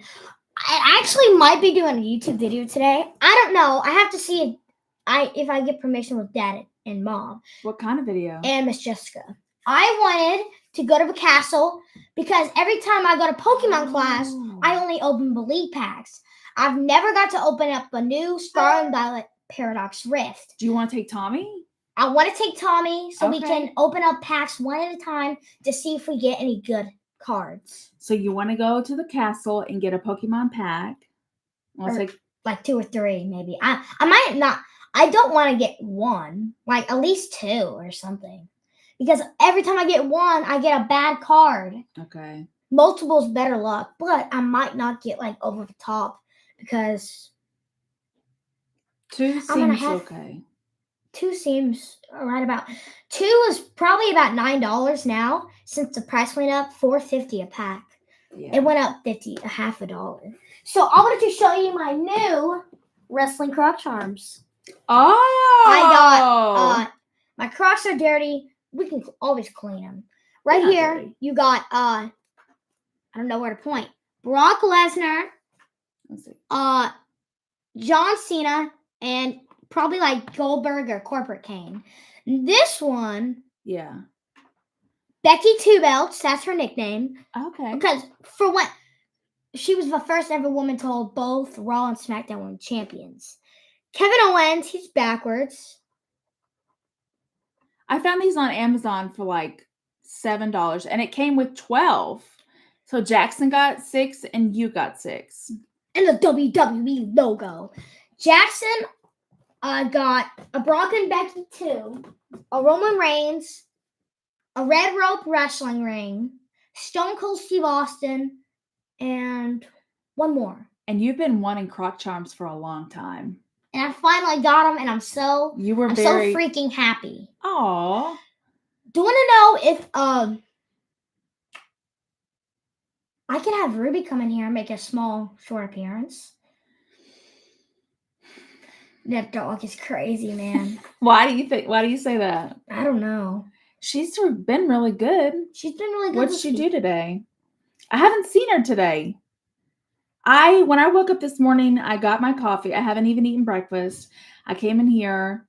I actually might be doing a YouTube video today. I don't know. I have to see if I get permission with Dad and Mom What kind of video? and Miss Jessica. I wanted to go to the castle because every time I go to Pokemon class, I only open the league packs. I've never got to open up a new Scarlet and Violet Paradox Rift. Do you want to take Tommy? I want to take Tommy so we Okay. can open up packs one at a time to see if we get any good cards. So you want to go to the castle and get a Pokemon pack? I'll Or- take. Like 2 or 3, maybe. I might not. I don't want to get one. Like at least 2 or something. Because every time I get one, I get a bad card. Okay. Multiple's better luck, but I might not get like over the top because 2 I'm gonna seems have- okay. 2 seems right about. 2 is probably about $9 now since the price went up. $4.50 a pack. Yeah. It went up 50, a half a dollar. So I wanted to show you my new wrestling Croc charms. Oh. My Crocs are dirty. We can always clean them. Right They're not here, dirty. you got I don't know where to point. Brock Lesnar, Let's see. John Cena, and probably like Goldberg or Corporate Kane. This one, Yeah. Becky Two Belts, that's her nickname. Okay. Because for what she was the first ever woman to hold both Raw and SmackDown Women's Champions. Kevin Owens, he's backwards. I found these on Amazon for like $7, and it came with 12. So Jackson got 6, and you got 6. And the WWE logo. Jackson got a Brock and Becky 2, a Roman Reigns, a Red Rope wrestling ring, Stone Cold Steve Austin, and one more. And you've been wanting Croc charms for a long time. And I finally got them, and I'm so I'm so freaking happy. Aw. Do you want to know if I can have Ruby come in here and make a small short appearance? That dog is crazy, man. Why do you say that? I don't know. She's been really good. She's been really good. What did she do today? I haven't seen her today. When I woke up this morning, I got my coffee. I haven't even eaten breakfast. I came in here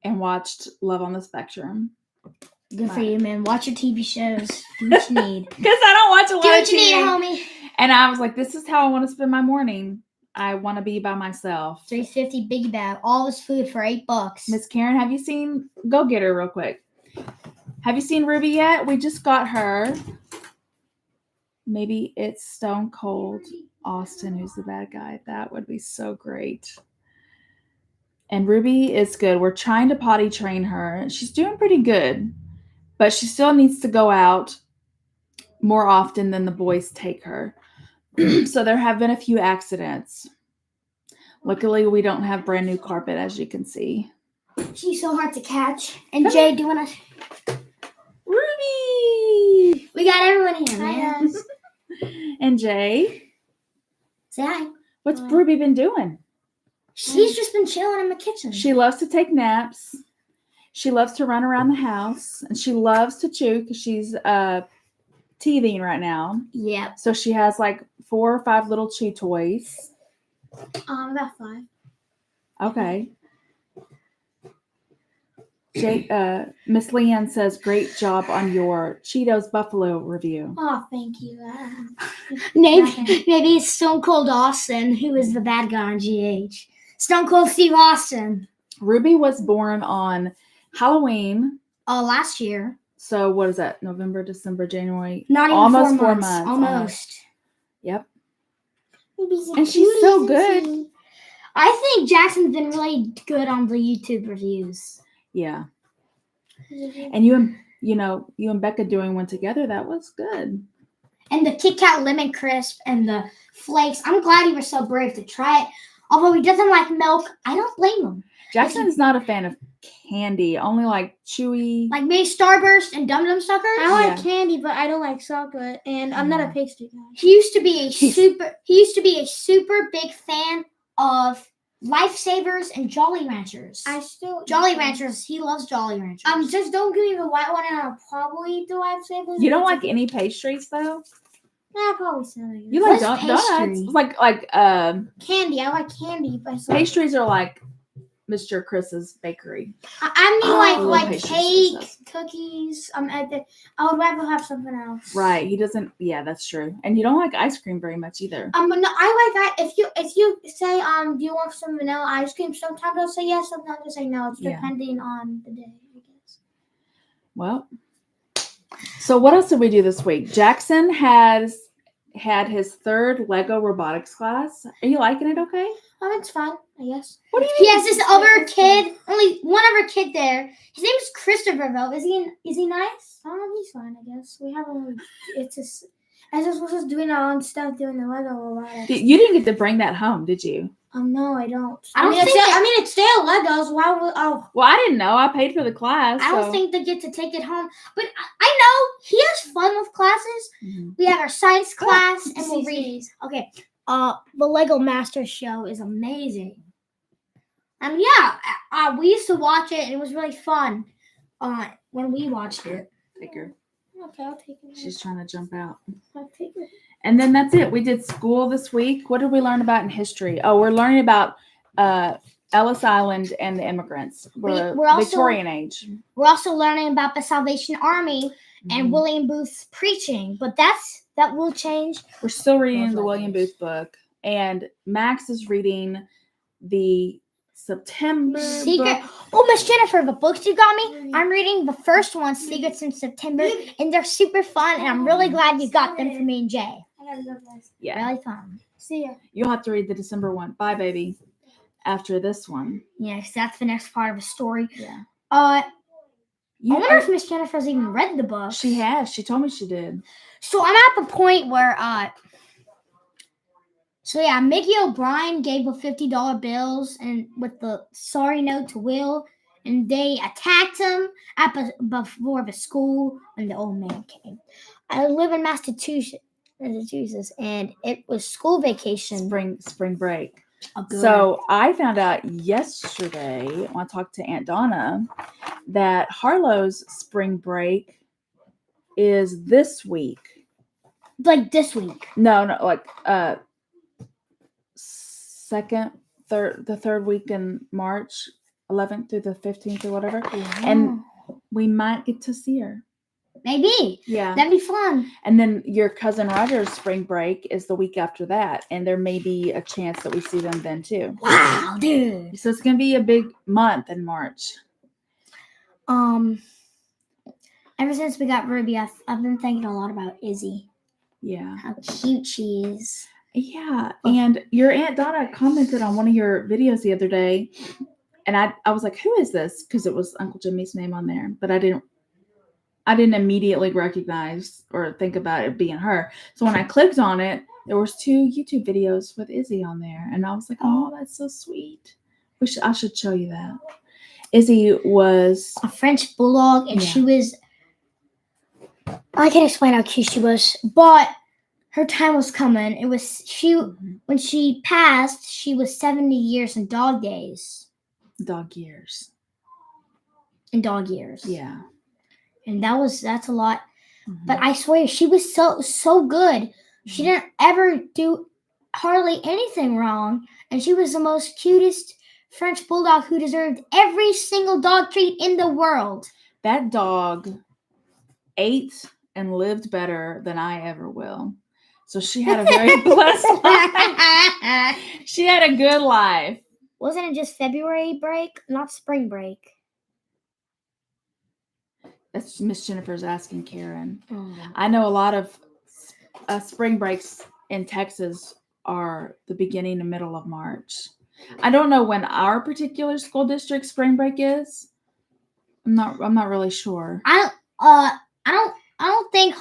and watched Love on the Spectrum. Good for you, man. Watch your TV shows. Do what you need. Because I don't watch a lot Do of what you need, TV. homie. And I was like, this is how I want to spend my morning. I want to be by myself. $3.50 biggie bag. All this food for $8. Miss Karen, have you seen? Go get her real quick. Have you seen Ruby yet? We just got her. Maybe it's Stone Cold Austin who's the bad guy. That would be so great. And Ruby is good. We're trying to potty train her. She's doing pretty good, but she still needs to go out more often than the boys take her. So there have been a few accidents. Luckily, we don't have brand new carpet, as you can see. She's so hard to catch. And Jay doing us. Ruby! We got everyone here, Hi, man. guys. And Jay, Say hi. what's Hi. Ruby been doing? She's just been chilling in the kitchen. She loves to take naps. She loves to run around the house. And she loves to chew because she's teething right now. Yep. So she has like 4 or 5 little chew toys. About 5. Okay. Miss Leanne says, great job on your Cheetos Buffalo review. Oh, thank you. Maybe it's Stone Cold Austin, who is the bad guy on GH. Stone Cold Steve Austin. Ruby was born on Halloween. Last year. So what is that? November, December, January? Not even Almost 4 4 months. months. Almost. Yep. Baby's a And she's so good. cutie. I think Jackson's been really good on the YouTube reviews. Yeah. And you and Becca doing one together, that was good. And the Kit Kat Lemon Crisp and the flakes. I'm glad he was so brave to try it. Although he doesn't like milk, I don't blame him. Jackson is not a fan of candy, only like chewy. Like maybe Starburst and Dum Dum Suckers. I like Yeah. candy, but I don't like chocolate, and I'm not a pastry guy. He used to be a super big fan of Lifesavers and Jolly Ranchers. I still Jolly Ranchers, he loves Jolly Ranchers. Just don't give me the white one, and I'll probably eat the lifesavers. You don't like any pastries though? Nah, probably some. I guess. You like What's donuts? pastry? Like Candy. I like candy, but pastries are like Mr. Chris's bakery. I Oh, mean, like pastries and cake, stuff. cookies. I would rather have something else. Right. He doesn't. Yeah, that's true. And you don't like ice cream very much either. But no, I like that. If you say do you want some vanilla ice cream? Sometimes I'll say yes. Sometimes I'll say no. It's Yeah. depending on the day, I guess. Well, so what else did we do this week? Jackson has had his third Lego robotics class. Are you liking it? Okay. It's fun, I guess. What do you He mean? has this other kid, only one other kid there. His name is Christopher, though. Is he nice? He's fine, I guess. We haven't. It's just. We're just doing our own stuff, doing the Lego robotics. You didn't get to bring that home, did you? No, I don't. I don't mean, think it's their Legos. Why would? Oh, Well, I didn't know. I paid for the class. I don't so- think they get to take it home. But I know he has fun with classes. Mhm. We have our science class, and we'll These read. days. Okay. The Lego Master Show is amazing. And yeah, we used to watch it, and it was really fun. When we watched it. Take her. Okay, I'll take it. She's trying to jump out. I'll take it. And then that's it. We did school this week. What did we learn about in history? Oh, we're learning about Ellis Island and the immigrants. We're we're also- Victorian age. We're also learning about the Salvation Army and Mhm. William Booth's preaching, but that will change. We're still reading Those the William letters. Booth book, and Max is reading the September Secret. book. Oh, Miss Jennifer, the books you got me, I'm reading the first one, Secrets in September, and they're super fun, and I'm really glad you got them for me and Jay. I gotta go, guys. Yeah, Really fun. See ya. you'll have to read the December one. Bye, baby. After this one, Yeah, 'cause that's the next part of the story. yeah. I You wonder if Miss Jennifer's even read the book. she has. She told me she did. So I'm at the point where so yeah, Mickey O'Brien gave the $50 bills and with the sorry note to Will, and they attacked him before the school when the old man came. I live in Massachusetts, and it was school vacation. Spring break. Oh, good. So I found out yesterday when I talked to Aunt Donna that Harlow's spring break is this week. like this week. No, like the third week in March, 11th through the 15th or whatever. And we might get to see her. maybe Yeah. that'd be fun. And then your cousin Roger's spring break is the week after that. And there may be a chance that we see them then too. Wow, dude. So it's going to be a big month in March. Ever since we got Ruby, I've been thinking a lot about Izzy. Yeah. How cute she is. Yeah. And your Aunt Donna commented on one of your videos the other day. And I was like, who is this? Because it was Uncle Jimmy's name on there. But I didn't immediately recognize or think about it being her. So when I clicked on it, there was 2 YouTube videos with Izzy on there. And I was like, oh, that's so sweet. I should show you that. Izzy was A French bulldog, and Yeah. she was. I can't explain how cute she was, but her time was coming. It was when she passed. She was 70 years in dog days. dog years. In dog years, Yeah. and that's a lot. Mhm. But I swear, she was so good. She didn't ever do hardly anything wrong, and she was the most cutest French bulldog who deserved every single dog treat in the world. That dog ate and lived better than I ever will. So she had a very blessed life. She had a good life. Wasn't it just February break, not spring break? That's Miss Jennifer's asking Karen. I know a lot of spring breaks in Texas are the beginning and middle of March. I don't know when our particular school district spring break is. I'm not really sure. I don't think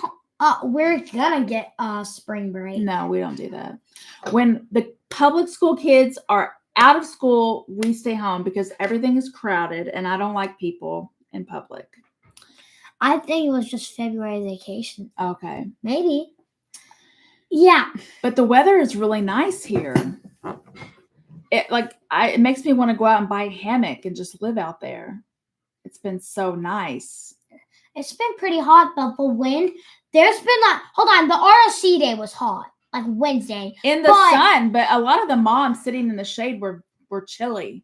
we're gonna get spring break. No, we don't do that. When the public school kids are out of school, we stay home because everything is crowded and I don't like people in public. I think it was just February vacation. Okay. Maybe. Yeah. But the weather is really nice here. It makes me want to go out and buy a hammock and just live out there. It's been so nice. It's been pretty hot, but the wind, there's been hold on, the ROC day was hot, like Wednesday. In the But- sun, but a lot of the moms sitting in the shade were chilly.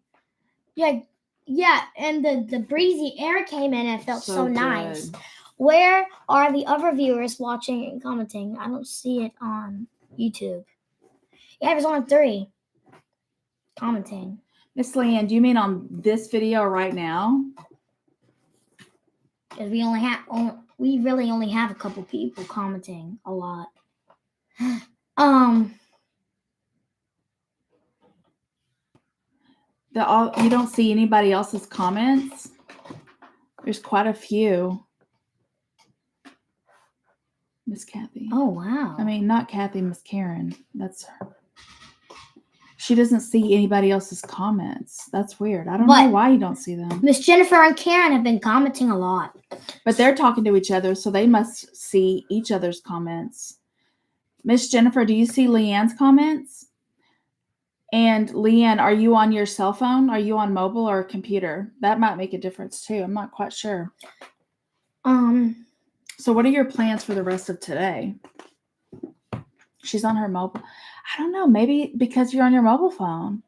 Yeah, and the breezy air came in and it felt so nice. good. Where are the other viewers watching and commenting? I don't see it on YouTube. Yeah, there's only 3 commenting. Miss Leanne, do you mean on this video right now? Because we really only have a couple people commenting a lot. You don't see anybody else's comments? There's quite a few. Miss Kathy. Oh wow. I mean, not Kathy, Miss Karen. That's her. She doesn't see anybody else's comments. That's weird. I don't know why you don't see them. Miss Jennifer and Karen have been commenting a lot. But they're talking to each other, so they must see each other's comments. Miss Jennifer, do you see Leanne's comments? And Leanne, are you on your cell phone? Are you on mobile or computer? That might make a difference too. I'm not quite sure. So what are your plans for the rest of today? She's on her mobile. I don't know. Maybe because you're on your mobile phone.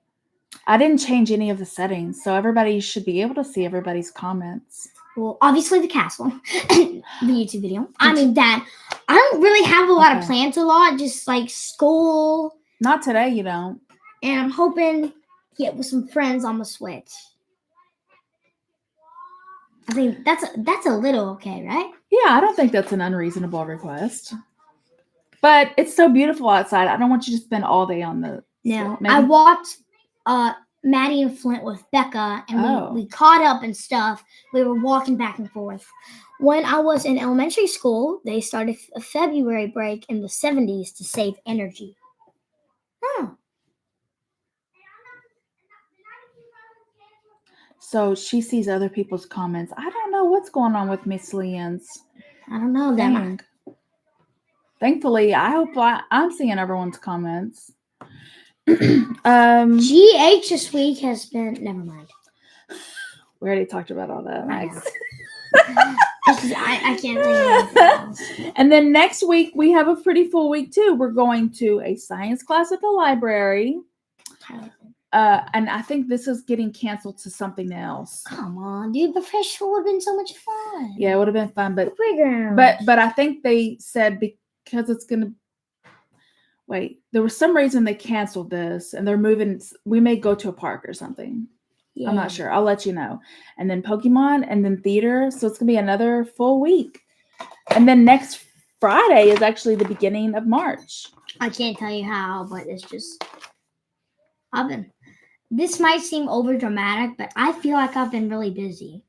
I didn't change any of the settings, so everybody should be able to see everybody's comments. Well, obviously the castle, the YouTube video. I mean, Dad, I don't really have a lot of plans a lot, just like school. Not today, you don't. And I'm hoping to get with some friends on the Switch. I think that's a little okay, right? Yeah, I don't think that's an unreasonable request. But it's so beautiful outside. I don't want you to spend all day on the... No, I walked Maddie and Flint with Becca, and we caught up and stuff. We were walking back and forth. When I was in elementary school, they started a February break in the 70s to save energy. Oh. So she sees other people's comments. I don't know what's going on with Miss Leanne's. I don't know that. Thankfully, I hope I'm seeing everyone's comments. GH this week has been... Never mind. We already talked about all that, Max. I can't think of anything else. And then next week, we have a pretty full week, too. We're going to a science class at the library. And I think this is getting canceled to something else. Come on, dude. The fresh school would have been so much fun. Yeah, it would have been fun. But playground. But I think they said because it's going to... Wait, there was some reason they canceled this, and they're moving. We may go to a park or something. Yeah. I'm not sure. I'll let you know. And then Pokemon, and then theater. So it's going to be another full week. And then next Friday is actually the beginning of March. I can't tell you how, but it's just... This might seem over dramatic, but I feel like I've been really busy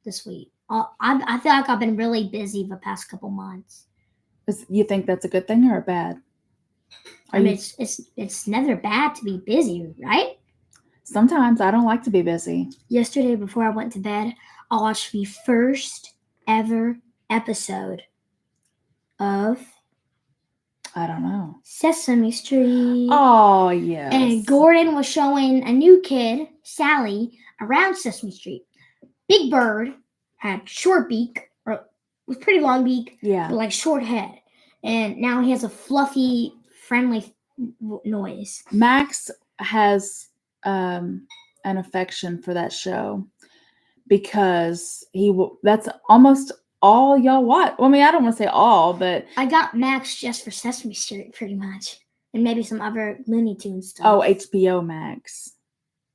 this week. I feel like I've been really busy the past couple months. You think that's a good thing or a bad? It's never bad to be busy, right? Sometimes I don't like to be busy. Yesterday, before I went to bed, I watched the first ever episode of... I don't know. Sesame Street. Oh, yes. And Gordon was showing a new kid, Sally, around Sesame Street. Big Bird had short beak, or with pretty long beak, but like short head. And now he has a fluffy, friendly noise. Max has an affection for that show because that's almost all y'all watch. Well, I mean, I don't want to say all, but I got Max just for Sesame Street, pretty much, and maybe some other Looney Tunes stuff. Oh, HBO Max.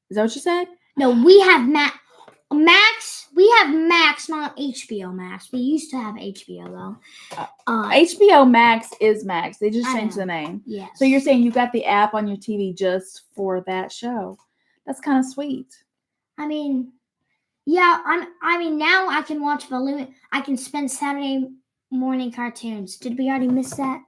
Is that what you said? No, we have Max. We have Max, not HBO Max. We used to have HBO though. HBO Max is Max. They just changed the name. Yes. So you're saying you got the app on your TV just for that show? That's kind of sweet. I mean. Yeah, now I can watch I can spend Saturday morning cartoons. Did we already miss that?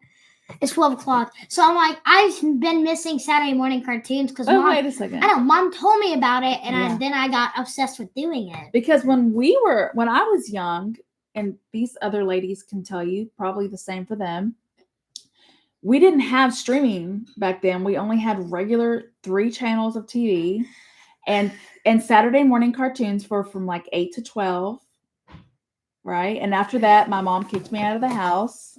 It's 12 o'clock. So I'm like, I've been missing Saturday morning cartoons because wait a second. I know Mom told me about it, and then I got obsessed with doing it. Because when I was young, and these other ladies can tell you probably the same for them, we didn't have streaming back then. We only had regular 3 channels of TV. And Saturday morning cartoons were from like 8 to 12, right? And after that, my mom kicked me out of the house.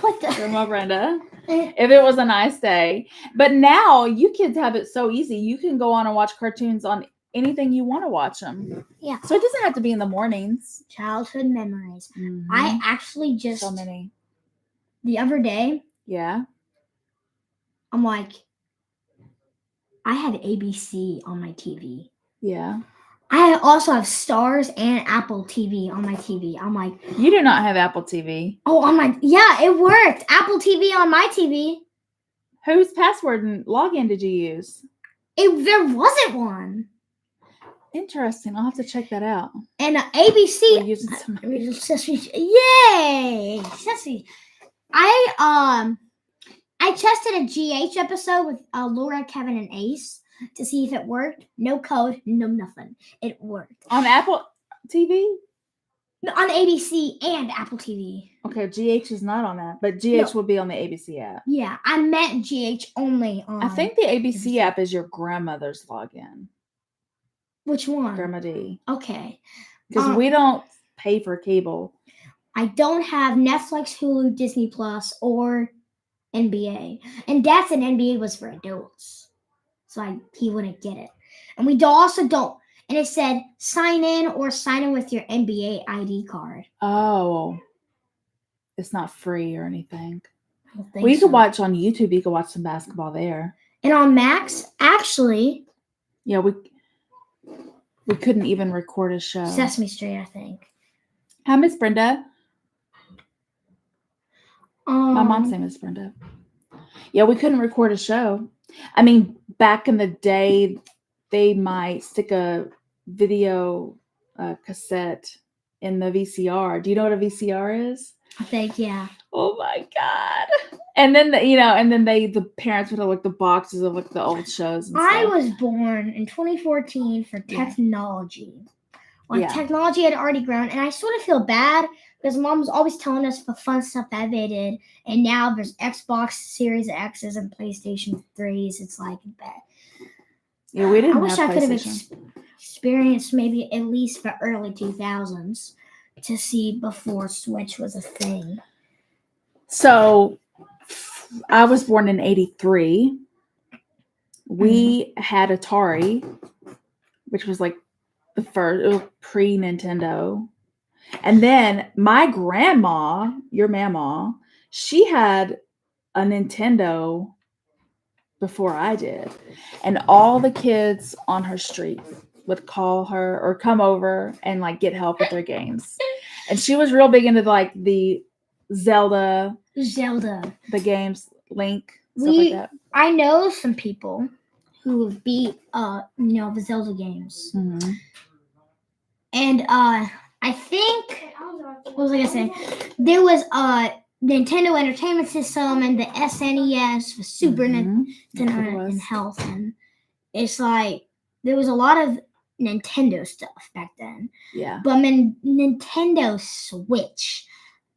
What the? Grandma Brenda. If it was a nice day. But now you kids have it so easy. You can go on and watch cartoons on anything you want to watch them. Yeah. So it doesn't have to be in the mornings. Childhood memories. Mhm. I actually just so many. the other day, Yeah. I'm like, I have ABC on my TV. Yeah. I also have Stars and Apple TV on my TV. I'm like, You do not have Apple TV. oh, on my yeah, it worked. Apple TV on my TV. Whose password and login did you use? There wasn't one. Interesting. I'll have to check that out. And We're ABC. using some. Yay! Sesame. I tested a GH episode with Laura, Kevin, and Ace to see if it worked. No code, no nothing. It worked On Apple TV? on ABC and Apple TV. Okay, GH is not on that, but GH will be on the ABC app. Yeah, I meant GH only on. I think the ABC app is your grandmother's login. Which one? Grandma D. Okay. Because we don't pay for cable. I don't have Netflix, Hulu, Disney Plus, or NBA. And Dad said NBA was for adults. So he wouldn't get it. And we also don't. And it said sign in with your NBA ID card. Oh. It's not free or anything. I don't think We so. could watch on YouTube. You could watch some basketball there. And on Max, actually, Yeah, we couldn't even record a show. Sesame Street, I think. Hi, Miss Brenda. My mom's name is Brenda. Yeah, we couldn't record a show. I mean, back in the day, they might stick a video cassette in the VCR. Do you know what a VCR is? I think, yeah. Oh my God! And then the parents would have like the boxes of like the old shows. And I stuff. was born in 2014 for technology. Like Yeah. technology had already grown, and I sort of feel bad because Mom was always telling us the fun stuff that they did, and now there's Xbox Series X's and PlayStation 3s. It's like bad. Yeah, we didn't. I wish have I could have PlayStation. experienced maybe at least the early 2000s to see before Switch was a thing. So, I was born in '83. We had Atari, which was like the first, it was pre-Nintendo. And then my grandma, your mama, she had a Nintendo before I did. And all the kids on her street would call her or come over and like get help with their games. And she was real big into like the Zelda, the games, Link, stuff like that. I know some people who beat the Zelda games. Mm-hmm. And I think, what was I gonna say? There was a Nintendo Entertainment System and the SNES, the Super Nintendo and Health, and it's like there was a lot of Nintendo stuff back then. Yeah. But Nintendo Switch,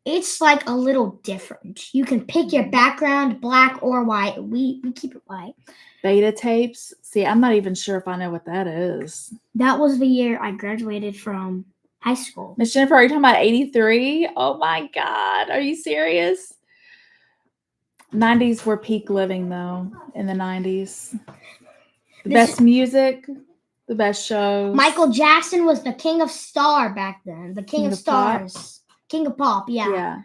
it's like a little different. You can pick your background, black or white. We keep it white. Beta tapes. See, I'm not even sure if I know what that is. That was the year I graduated from high school. Miss Jennifer, are you talking about '83? Oh my God. Are you serious? 90s were peak living though, in the 90s. The best music, the best shows. Michael Jackson was the king of star back then. The king of stars. Pop? King of pop, yeah.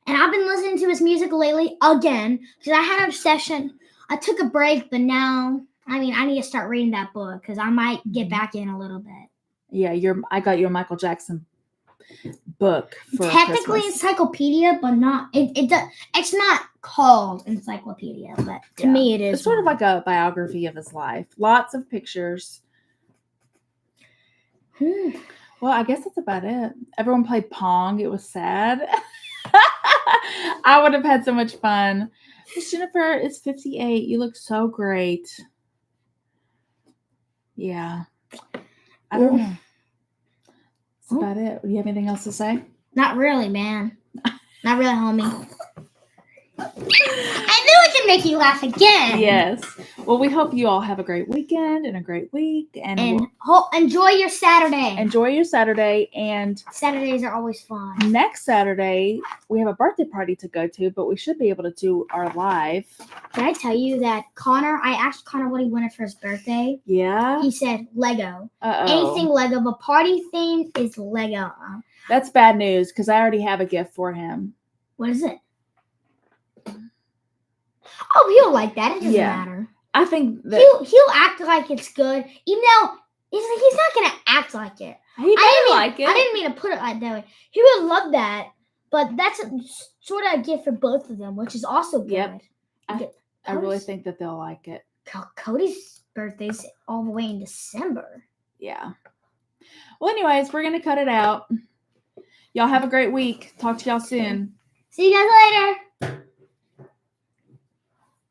And I've been listening to his music lately again because I had an obsession. I took a break, but now, I need to start reading that book because I might get back in a little bit. Yeah, I got your Michael Jackson book for technically Christmas. Encyclopedia, but not it's not called encyclopedia, but to me it is. It's sort of like a biography of his life. Lots of pictures. Well, I guess that's about it. Everyone played Pong. It was sad. I would have had so much fun. Miss Jennifer is 58. You look so great. Yeah. I don't know. That's about it. Do you have anything else to say? Not really, man. Not really, homie. I knew it could make you laugh again. Yes. Well, we hope you all have a great weekend and a great week. And, And we'll enjoy your Saturday. enjoy your Saturday. And Saturdays are always fun. next Saturday, we have a birthday party to go to, but we should be able to do our live. Did I tell you that I asked Connor what he wanted for his birthday? Yeah. He said Lego. Uh-oh. Anything Lego, but party theme is Lego. That's bad news because I already have a gift for him. What is it? Oh, he'll like that. It doesn't Yeah. matter. I think that He'll act like it's good, even though he's not gonna act like it. he better like it. I didn't mean to put it like that way. He would love that, but that's sort of a gift for both of them, which is also good. Yep. I really Cody's- think that they'll like it. Cody's birthday's all the way in December. Yeah. Well, anyways, we're going to cut it out. Y'all have a great week. Talk to y'all soon. See you guys later.